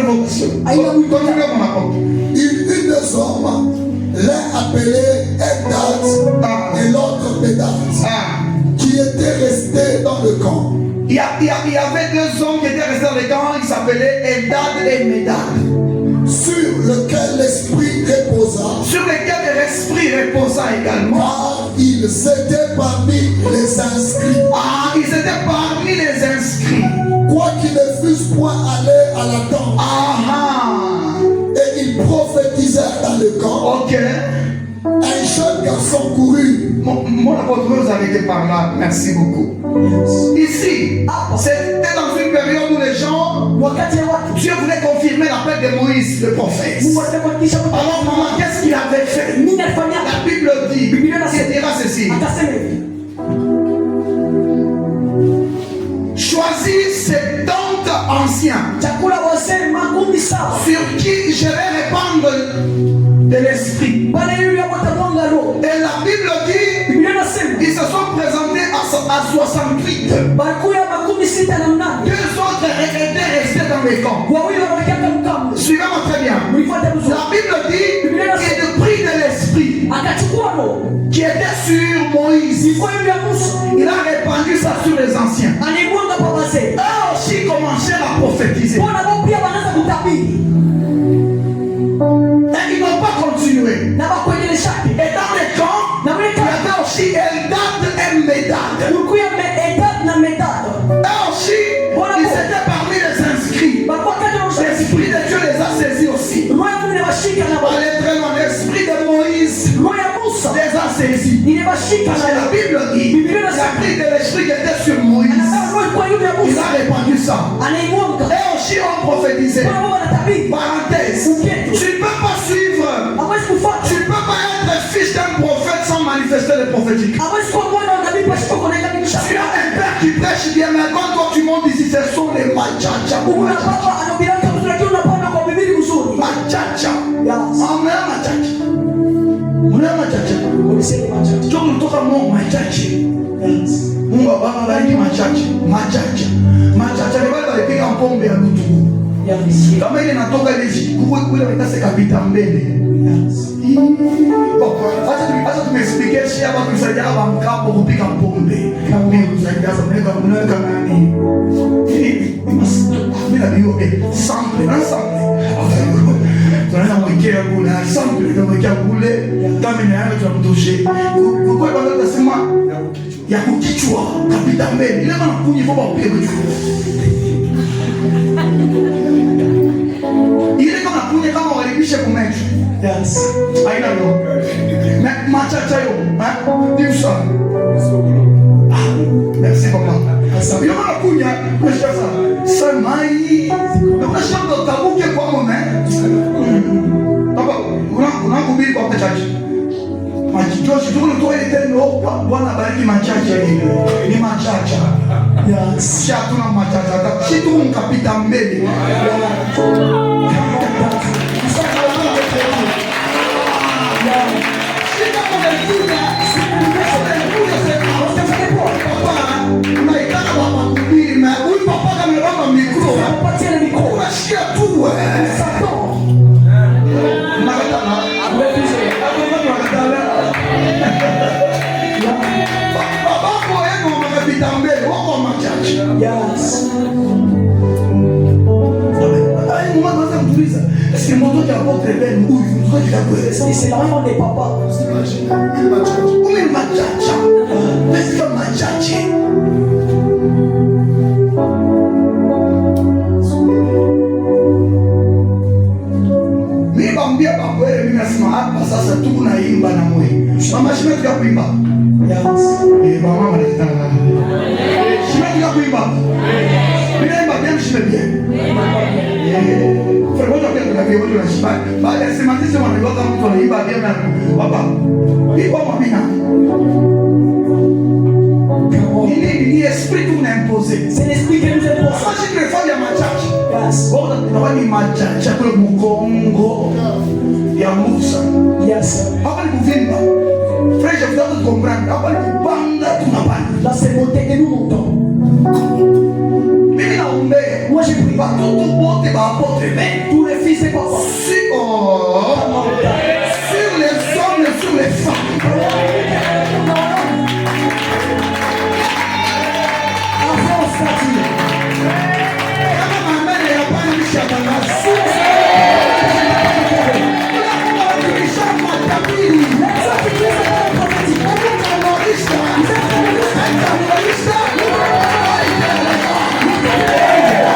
vocation. Continuez mon apôtre. Il eut 2 hommes, l'un appelé Eldad et l'autre Médad, qui étaient restés dans le camp. Il y avait 2 hommes qui étaient restés dans le camp, ils s'appelaient Eldad et Médad. Sur lequel l'esprit reposa. Sur lequel l'esprit reposa également. Car ils étaient parmi les inscrits. Ils étaient parmi les inscrits. Quoi qui ne fussent point allés à la tente. Et ils prophétisèrent dans le camp. Ok. Un jeune garçon courut. Mon apôtre, vous avez été par là. Merci beaucoup. Ici, c'était dans une période où les gens, Dieu voulait confirmer l'appel de Moïse, le prophète. Alors, maman, qu'est-ce qu'il avait fait? La Bible dit, il dira ceci. Choisis 70 anciens sur qui je vais répandre de l'esprit. Et la Bible dit, ils se sont présentés à 68. Deux autres étaient restés dans les camps. Suivez-moi très bien. La Bible dit qu'il est pris de l'esprit qui était sur Moïse. Il a répandu ça sur les anciens. Eux aussi commencèrent à prophétiser. Et ils n'ont pas continué. Et dans les camps, il y avait aussi Eldad et Médad. Eux aussi, ils étaient parmi les inscrits. L'Esprit de Dieu les a saisis aussi. Allez très loin, l'Esprit de Moïse les a saisis. Parce que la Bible dit, il a pris de l'Esprit qui était sur Moïse. Il a répandu ça. Et aussi on prophétisait. Parenthèse. Tu ne peux pas suivre. Tu ne peux pas être fils d'un prophète sans manifester le prophétique. Tu as un père qui prêche bien, mais quand toi tu montes ici, ce sont les machacha. Machacha. Toka Mungu machache. Mungu abariki machache. Machache ni wale walipiga pombe ya kutubu. Kama ile natoka ile kule waitase kapita mbele. Acha tumesipikie hapa tusaidia hapa mkambo kupiga pombe. Kama kusaidia mnaweka nani? Mimi na bio sample na sample. Tunaweza mwekea kule sample tunamwekea kule kama ni hayo tunamtoshe. Kwa hiyo tunasema ya kukichwa kapita mbele. Ile maana kunyi kwa upige juu. Ile kama kunyi kama walibisha kumecho. Yes. Aina ndo. Machacha yo, Dimsa. Merci beaucoup. Yo maana kunya kushasa. Samai. Unashamba utabuke kwa moment. Baba, unakubiri kwa machache. Machichoshi tu ndio ile tendo Bwana bariki machache ni machacha. Yes. Sha tuna machacha. Si tu mkapita mbele. C'est vraiment des papas. Sasa tunaimba na mwe. Mama shimetika kuimba. Yes. Mama anataka. Shimetika kuimba. Ninaimba bien shimetia. Frère, moi j'appelle la vie aujourd'hui la chimane. Bah les sémantiques on doit comme on imba bien na papa. Et quoi moi bien. Ni esprit qui nous imposé. C'est l'esprit qui nous impose. Moi je ne fais pas ma church. Yes. Bon, on va ni ma church pour le Congo. Ya Musa. Yes. Hapa ni kuvimba. Frère, je voudrais te comprendre. Hapa ni kupanda tunapanda. Là c'est monter et nous montons. Mimi naombea. Moi j'ai pris. Watoto wote waapôtre mais tous les fils et papas. Sur les hommes et sur les femmes. Avance là-dessus. Kama maman ya pana mshakana. Let's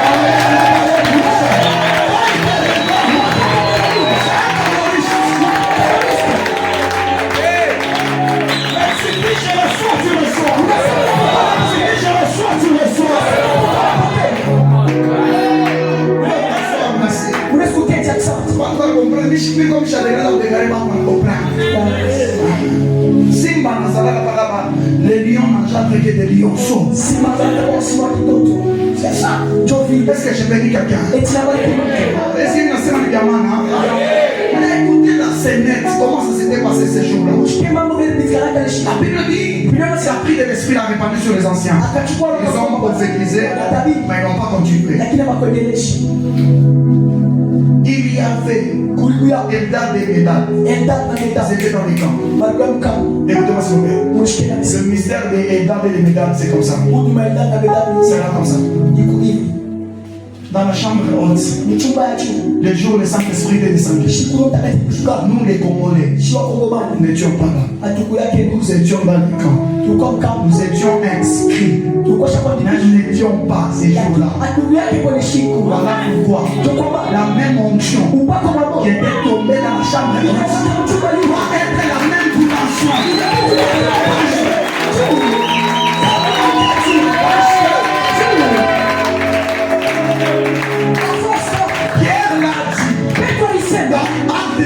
suis comme Chadéra au Bégaré au plan. Simba Nazala Paraba, les lions n'ont jamais que des lionceaux. C'est ça. Est-ce que j'ai béni quelqu'un? Est-ce qu'il y a une semaine de Yamana? On a écouté la scénette. Comment ça s'était passé ces jours-là? La Bible dit, c'est appris de l'esprit a répandu sur les anciens. Ils ont prophétisé, mais ils n'ont pas continué. Il y avait Eldad et Medad. C'était dans les camps. Écoutez-moi s'il vous plaît. Le mystère des Eldad et des Medad, c'est comme ça. C'est là comme ça. Dans la chambre haute, le jour où le Saint-Esprit est descendu, nous les Congolais n'étions pas là. Nous étions dans le camp. Nous étions inscrits. Mais nous n'étions pas ces jours-là. Voilà pourquoi la même onction qui était tombée dans la chambre haute doit être la même dimension.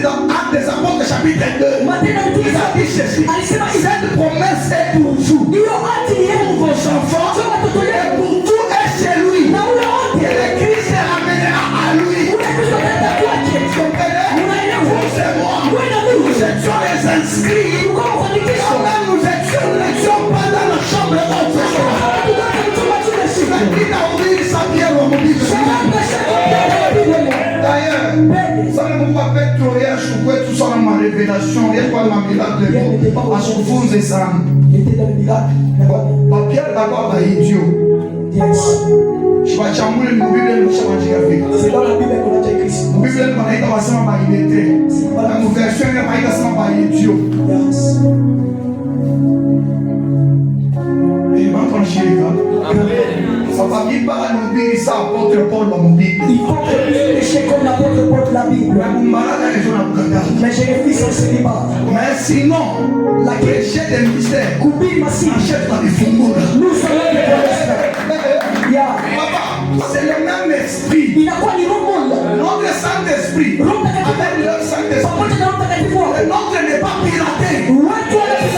Dans Actes des Apôtres chapitre 2, il a dit ceci: cette promesse est pour vous, pour vos enfants, et pour tout est chez lui. Et le Christ est ramené à lui. Vous comprenez? Vous et moi, nous étions les inscrits. Quand même nous n'étions pas dans la chambre haute. Il a ouvert sa pierre au mobile. D'ailleurs, ça ne vous pas faire trop rien, je vois tout ça dans ma révélation. Il y a quoi dans ma miracle à son fond et ça. Pierre d'abord est idiot. Je vais chamouler le Bible, c'est dans la Bible qu'on a déjà écrit. La Bible qu'on a dit que c'est pas illettré. La version est pas idiot. Et maintenant, je suis là. Ça va bien pas nous dire ça, apôtre Paul dans mon Bible. Il faut que je prêche comme l'apôtre Paul de la Bible. Mais j'ai le fils au célibat. Mais sinon, la péché des mystères, achète dans les fonds. Nous sommes les Papa, c'est le même esprit. Il a quoi du monde? Notre Saint-Esprit, avec leur Saint-Esprit, le nôtre n'est pas piraté.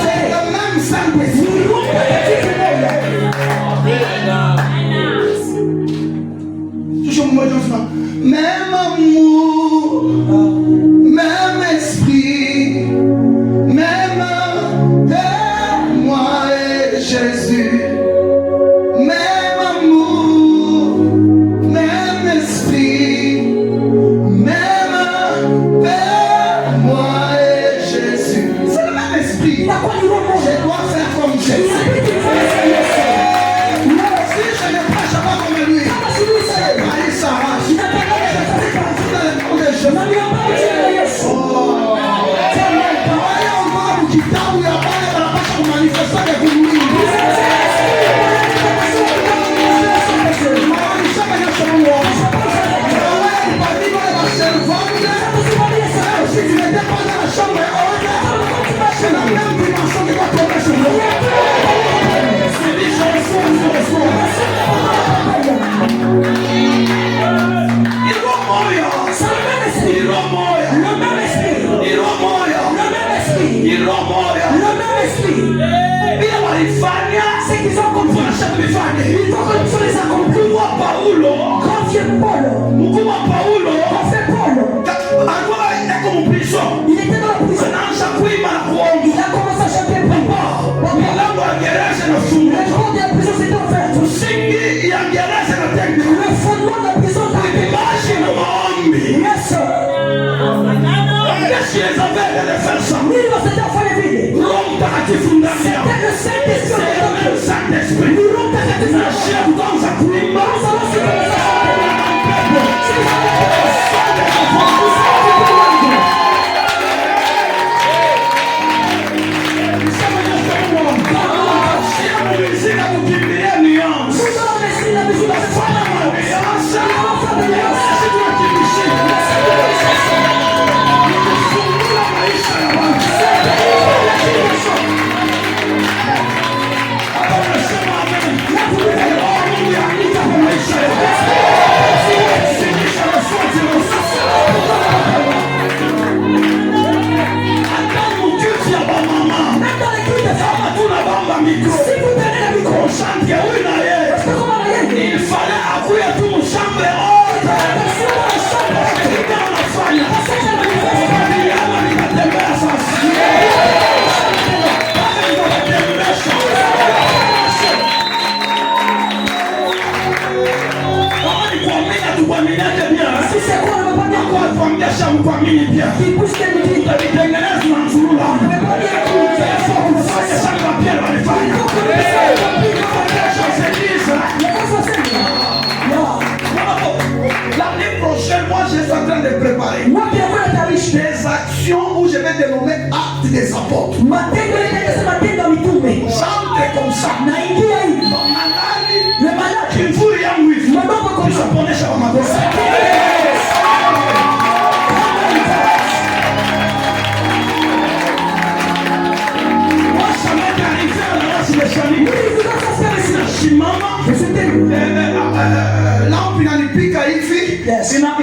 C'est le même Saint-Esprit. Même amour, même esprit, même Père, moi et Jésus. Même amour, même esprit, même Père, moi et Jésus. C'est le même esprit. Je dois faire comme Jésus. Si je ne prêche pas comme lui, il s'arrache. Il était dans la prison. Il a commencé à chanter pour moi. La porte de la prison s'était ouverte. Le fondement de la prison était ouvert. Yes, sir. Il va se faire les vides. C'était le Saint-Esprit. Le Si c'est quoi, ne veut pas dire quoi. Qui pousse tes midi. Ne veut pas dire l'année prochaine, moi je suis en train de préparer des actions où je vais dénommer actes des apôtres. Chante comme ça. le malade. Kivuli yangu hivi. Nishaponesha wa makosa. Lampu inanipika hivi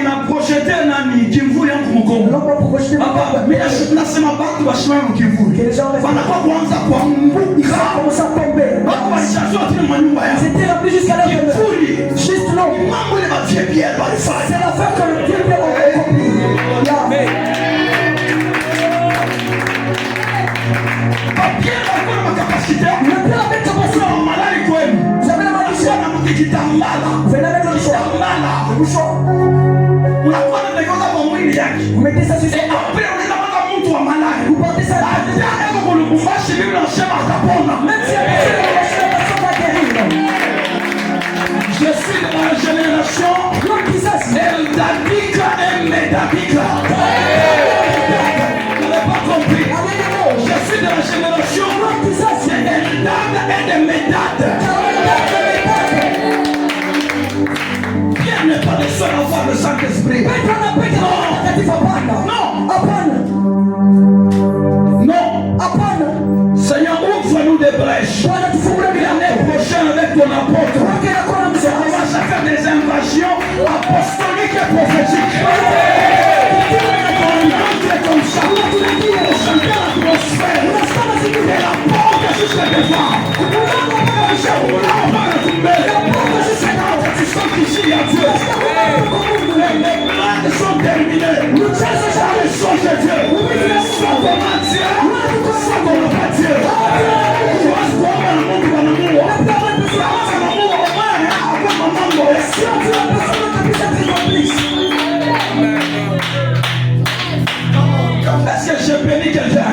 inaprojete nani kimvuli yangu mkongo. Nasema batu washimame mkivuli wanakuwa kuanza kuanguka. Watu walishazua tena manyumba yao kivuli mambo ile mavyebiel walifanya. Papier walikuwa na makapasite wa malari kwenu. Sana mkikitambala unakuwa na negoza kwa mwili yake. Apre unaenda maka mtu wa malari ajane kwa Lubumbashi bibi nasema atapona. Je suis de la génération Eldadika et Medadika. Vous n'avez pas compris. Je suis de la génération Eldad et de Medad. Bien n'est pas de seul enfant de Saint-Esprit. Non. Seigneur, ouvre-nous des brèches. L'année prochaine avec ton apôtre, on va faire des invasions apostoliques et prophétiques. On entre comme ça pour changer l'atmosphère et la porte jusqu'à devant. Tu sens qu'ici il y a Dieu. Les blagues sont terminées. Les sont de Dieu. Soit qu'on a Dieu, soit qu'on n'a pas Dieu. Est-ce que je bénis quelqu'un?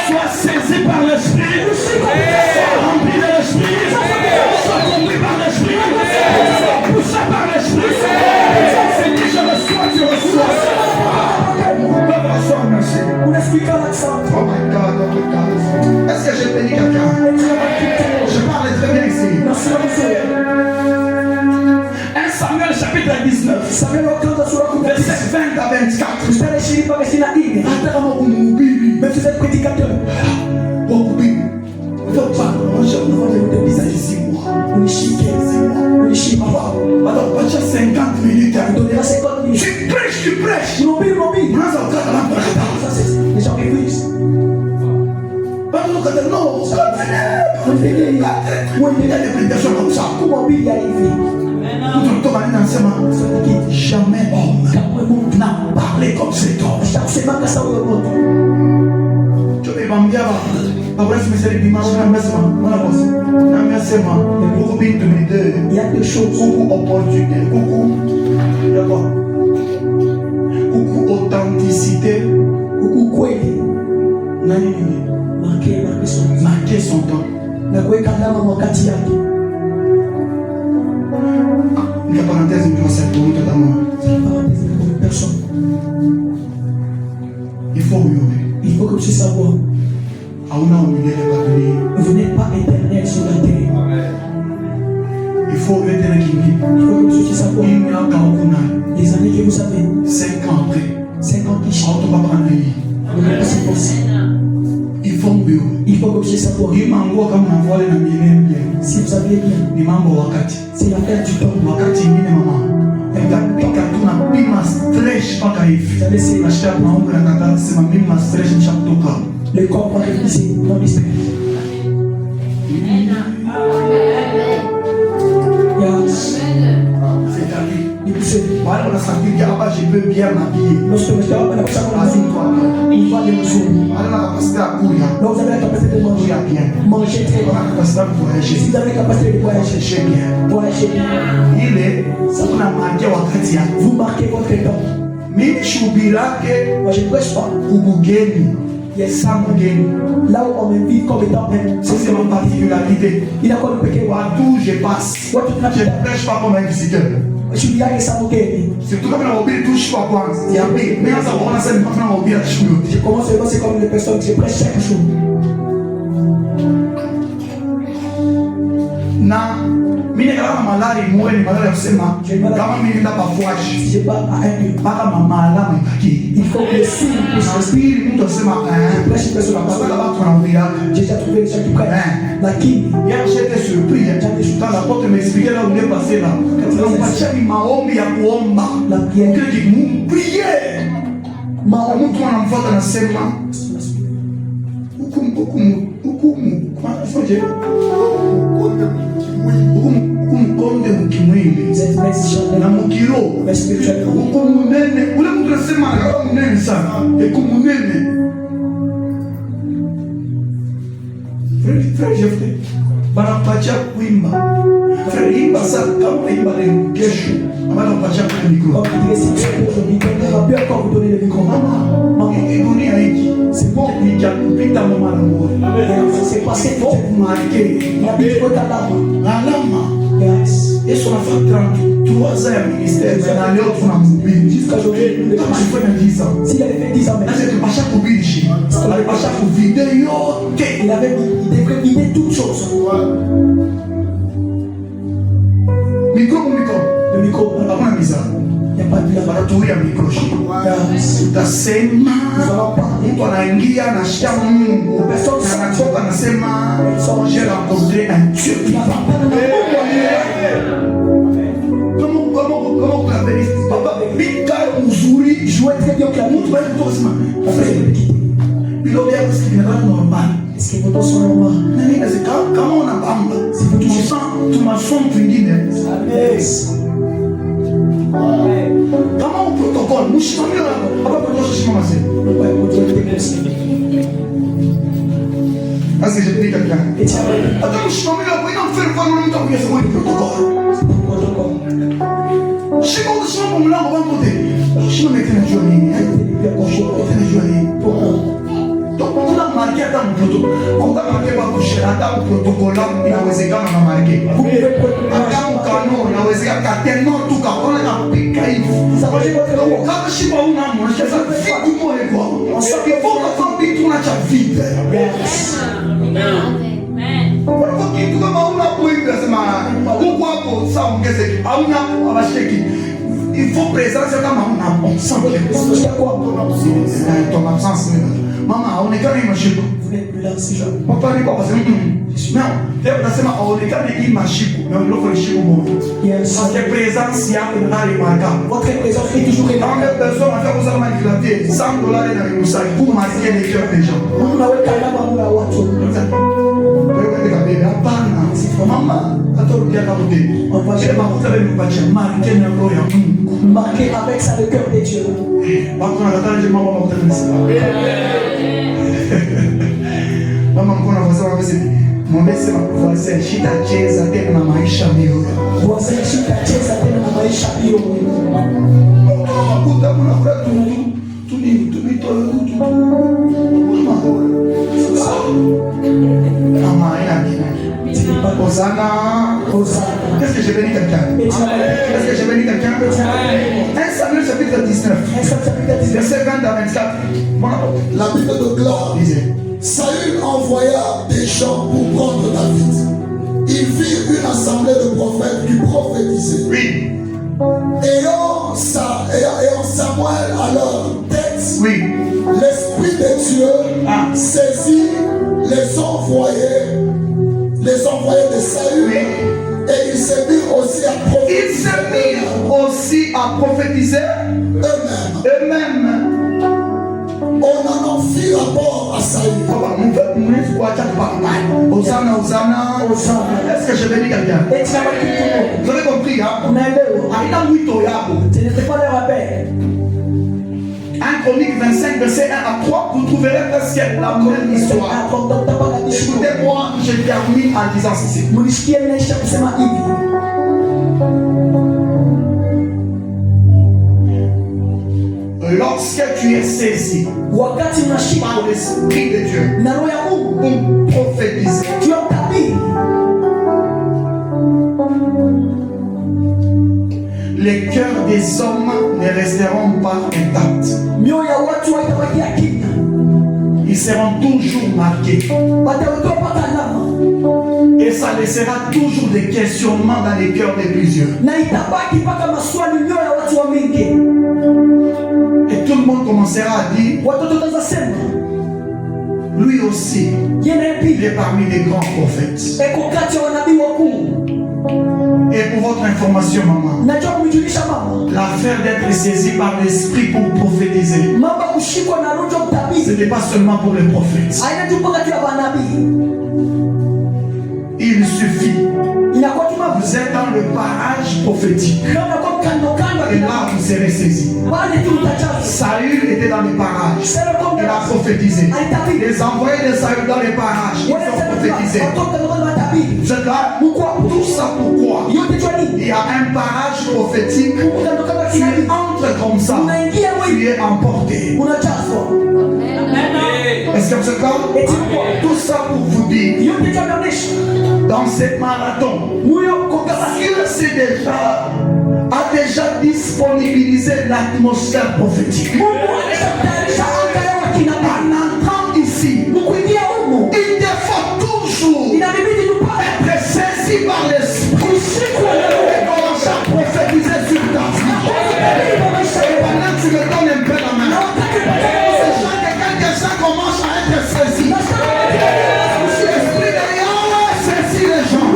Sois saisi par l'esprit, sois rempli de l'esprit, sois conduit par l'esprit, sois poussé par l'esprit. C'est dit je reçois, tu reçois. Merci. Oh my God, oh my God. Est-ce que je bénis quelqu'un? Je parle très bien ici. 1 Samuel chapitre 19, verset 20 à 24. Mais vous êtes prédicateur. Alors, pas 50 minutes. Tu prêches. Les gens église. Non, il y a des prédications comme ça. Comment il y arrivé? Jamais homme n'a parlé comme cet homme. Il y a deux choses. Coucou authenticité. Coucou kweli. Marquer son temps. Une parenthèse, une chose, personne. Il faut que tu savoir. Vous n'êtes pas éternel sur la terre. Il faut que tu savoir. Les années que vous avez. 5 ans après. 5 ans qui chantent. C'est possible. Il faut que tu savoir. Si vous aviez bien, c'est l'affaire du temps. Vous allez essayer. Le corps va réviser dans l'esprit. Yes. C'est-à-dire, Voilà, on a senti que je peux bien m'habiller. Assieds-toi. Voilà la capacité à courir. Là, vous avez la capacité de manger. Courir bien. Manger très On a bien. la capacité à voyager. Si vous avez la capacité de voyager, Voyager bien. voyagez bien. Il est, ça qu'on a marqué wakati ya. Vous marquez votre temps. Mimi shubirake Moi, je ne prêche pas. kubugeni. Yes. Sa mugeni. Là où on m'invite comme étant même. Ça c'est ma particularité. Il a quoi de péché? Partout je passe. Je ne prêche pas comme un visiteur. Je suis là et ça m'a gagné. Surtout comme on a oublié tout choix quoi. Il y a mais ça on a ça on a oublié la chose. Je commence à penser comme les personnes que je prêche chaque jour. Na mimi kama malari mwe ni malari kusema kama mimi nenda pafuashi. Si je pars à un lieu, Mpaka mama alama ibaki. il faut que le signe puisse rester. Pili mtu asema Je prêche une personne à parce que parole. là-bas tunaambia. J'ai déjà trouvé les gens qui prêchent. Lakini, Hier j'étais surpris quand la porte m'expliquait là où on est passé là. Donc pacha ni maombi ya kuomba. la prière, Kile prière. maombi, Mtu anamfuata anasema hukumu mkimwili vous êtes médecin, na mukiro mais spirituellement. hukumu munene. Ule mtu anasema anakaa munene sana, hukumu munene. Frère Jeffrey, banakupatia kuimba. Frère imba sasa, kama imba leo kesho, banakupatia kwa micro. Comme il est situé aujourd'hui, on va plus encore vous donner le micro. Maman, Dunia hiki c'est bon. ijakupita mama na moyo. C'est passé Faut bon. marquer Il a mis le côté là-bas. alama. Yes. Yesu anafanya 33 ans ya ministère, mais na leo tunamhubiri. Jusqu'à aujourd'hui, nous le Kama prêchons. alifanya 10 ans. S'il avait fait 10 ans Na maintenant, sisi tupasha kuhubiri shi. Alipasha kuvide yote. il devrait vider toutes choses. Micro. Le micro, Hakuna mizaa. il n'y a pas de là-bas. Wanatuia micro shi. Yes. Utasema Nous allons parler. mtu anaingia anashika Mungu. Na anatoka anasema j'ai rencontré un Dieu Il n'a pas peur de l'amour. Comment vous l'avez dit? Papa, Mika uzuri. Jouez très bien au clavier. Mtu bali kutosema. On fait le quitter. Bilo vya kusikiliza normal. Est-ce que vos dos sont normaux? Nani inawezekana kama unabamba. Tumasomo twingine. Yes. Kama protocol, mshimamia hapa protocol shimama sasa. On va continuer de penser. Parce que j'ai pris quelqu'un. Et tiens, Attends, mshimamia hapo ina mfano kwa mtu kwa sababu ni protocol. c'est pour protocole. Shimo shimo mlango wangu de. Shimo tena jua nini? Tena jua nini? Donc tuna marqué hata protocol. Kwa marqué kwa kushira hata protocol inawezekana na marqué. Hata mkano inawezekana kateno tu kaona na pika hivi. Kama shimo una mmoja sasa vitu moja kwa. Sasa kifoka kwa vitu unacha vita. Kwa kitu kama una point unasema huko hapo sasa ongeze hauna abasheki. Il faut présence kama una bon sang. Ton absence. Mama haonekani mashiku. Vous n'êtes plus là, c'est genre. Papa ni kwa sababu non, leo nasema haonekani hii mashiku. Na ndio kwa shiku bongo. Yes. Parce que présence yako ni remarquable. Votre présence est toujours Quand remarquable. les personnes avaient besoin de clavier, $100 dans le moussage pour marquer les cœurs des gens. Unaweka alama mula watu. Mama, atarudia kabote. Ile mafuta ile mpacha marke na roho ya Mungu. Marqué avec ça le cœur de Dieu. Watu wanataka mama mafuta kanisa. Mama mkono anasema basi mwambie sema voisin shida cheza tena na maisha mbio. Voisin shika cheza tena na maisha hiyo. Mafuta kuna kwa tunitoa Mama ina nini? Hosanna. Qu'est-ce que je bénis quelqu'un? Est-ce que je bénis quelqu'un? 1 Samuel chapitre 19. Verset 20 à 24. La Bible de gloire Lisez. Saül envoya des gens pour prendre David. Il vit une assemblée de prophètes qui prophétisaient. Oui. Ayant Samuel à leur tête, Oui. l'Esprit de Dieu saisit les envoyés de Saül. Oui. Et il s'est mis aussi à prophétiser. Ils se mirent aussi à prophétiser eux-mêmes. eux-mêmes. On en fit rapport à Saül. Est-ce que je vais dire quelqu'un? Vous avez compris, hein? Ce n'était pas leur appel. 1 Chronique 25, verset 1 à 3, vous trouverez presque la même histoire. Écoutez-moi, je termine en disant ceci. Lorsque tu es saisi par l'Esprit de Dieu pour prophétiser, les cœurs des hommes ne resteront pas intacts. Ils seront toujours marqués. Et ça laissera toujours des questionnements dans les cœurs de plusieurs. Et tout le monde commencera à dire, lui aussi, il est parmi les grands prophètes. Et pour votre information, maman, l'affaire d'être saisi par l'Esprit pour prophétiser, ce n'est pas seulement pour les prophètes. Il suffit. Vous êtes dans le parage prophétique. Et là, vous serez saisi. Saül était dans les parages. Il a prophétisé. Les envoyés de Saül dans les parages, ils ont prophétisé. Vous êtes là? Tout ça pourquoi? Il y a un parage prophétique. Tu entres comme ça. Tu es emporté. Est-ce que vous êtes là? Tout ça pour vous dire, dans cette marathon, Dieu a déjà disponibilisé l'atmosphère prophétique. En entrant ici, il te faut toujours être saisi par l'Esprit et commencer à prophétiser sur ta vie. Et pendant que tu me donnes un peu la main, sachant que quand quelqu'un commence à être saisi, l'Esprit de Yahweh saisit les gens.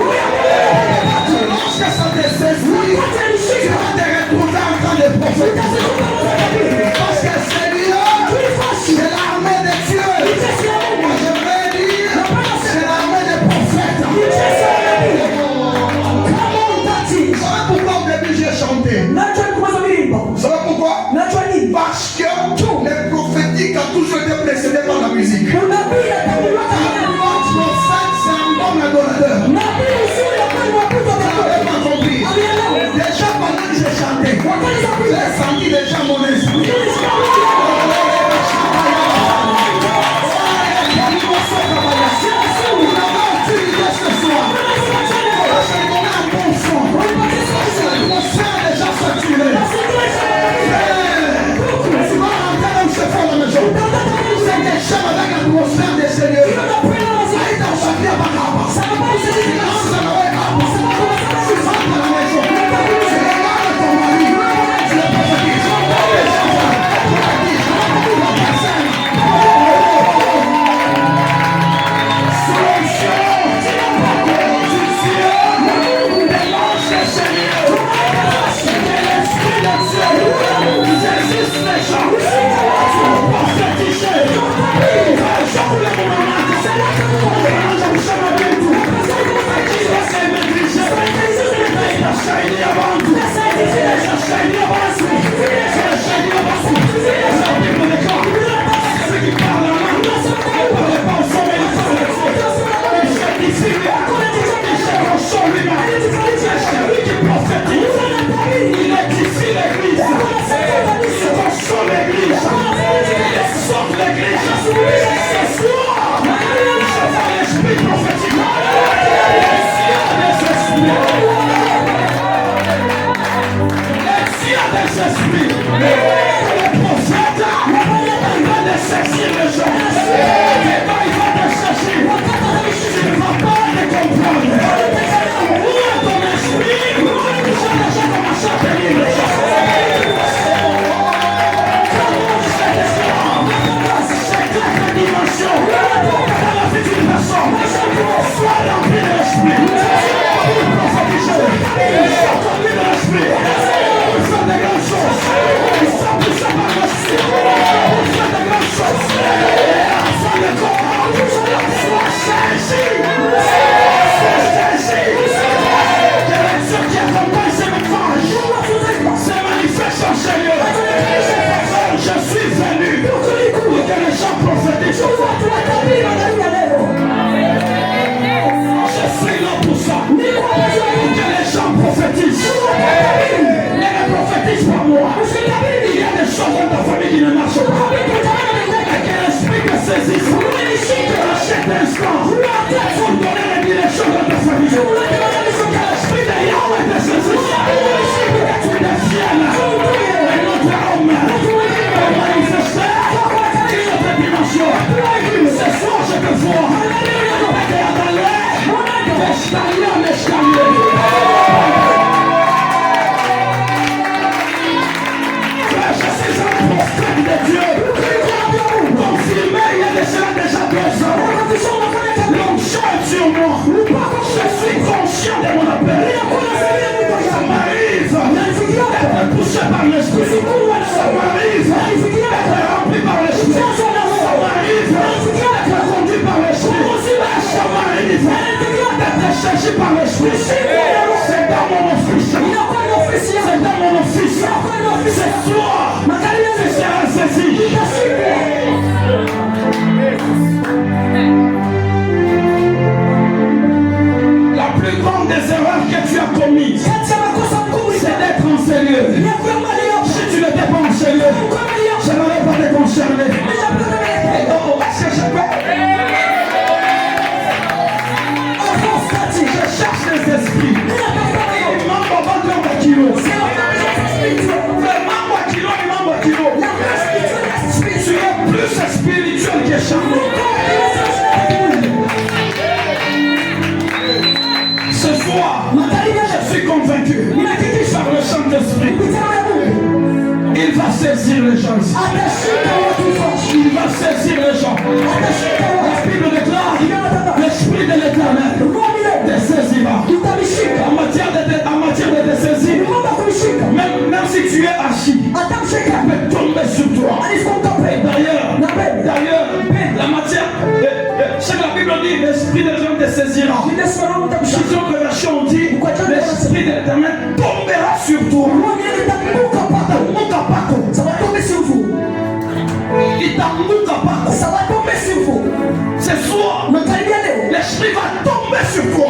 Lorsque ça te saisit, tu vas te retrouver en train de prophétiser. Parce que c'est l'armée de Dieu. Moi je vais dire, c'est l'armée des prophètes. Vous savez pourquoi au début j'ai chanté? Vous savez pourquoi? Parce que les prophétiques ont toujours été précédés par la musique. Un bon prophète, c'est un bon adorateur. Vous n'avez pas compris. Déjà pendant que j'ai chanté, j'ai senti déjà mon esprit. Sorry. choses dans ta famille qui ne marchent pas. Et que l'esprit te saisisse. À chaque instant, pour donner les directions dans ta famille. Que l'esprit de Yahweh te saisisse. Et tu deviennes un autre homme. Pour manifester une autre dimension. Ce soir, je te vois. D'escalier en escalier. Je suis un prophète de Dieu. Confirmé il y a de cela déjà 2 ans. L'onction est sur moi. Je suis conscient de mon appel. Ça m'arrive d'être poussé par l'esprit. Ça m'arrive d'être rempli par l'esprit. Ça m'arrive d'être conduit par l'esprit. Ça m'arrive d'être cherché par l'esprit. C'est dans mon office. C'est dans mon office. C'est toi. Tu seras saisi. La plus grande des erreurs que tu as commises, c'est d'être en sérieux. Si tu n'étais pas en sérieux, ça n'allait pas te concerner. Je cherche les esprits. Tu es plus spirituel que jamais. Ce soir, je suis convaincu par le Saint-Esprit. Il va saisir les gens. Il va saisir les gens. La Bible déclare l'Esprit de l'Éternel te saisira. En matière de te saisir, même si tu es assis, il peut tomber sur toi. D'ailleurs, la matière, ce que la Bible dit, l'Esprit de l'Éternel te saisira. Dans une version dit, l'Esprit de l'Éternel tombera sur toi. Ça va tomber sur vous. Ça va tomber sur vous. Ce soir, l'Esprit va tomber sur toi.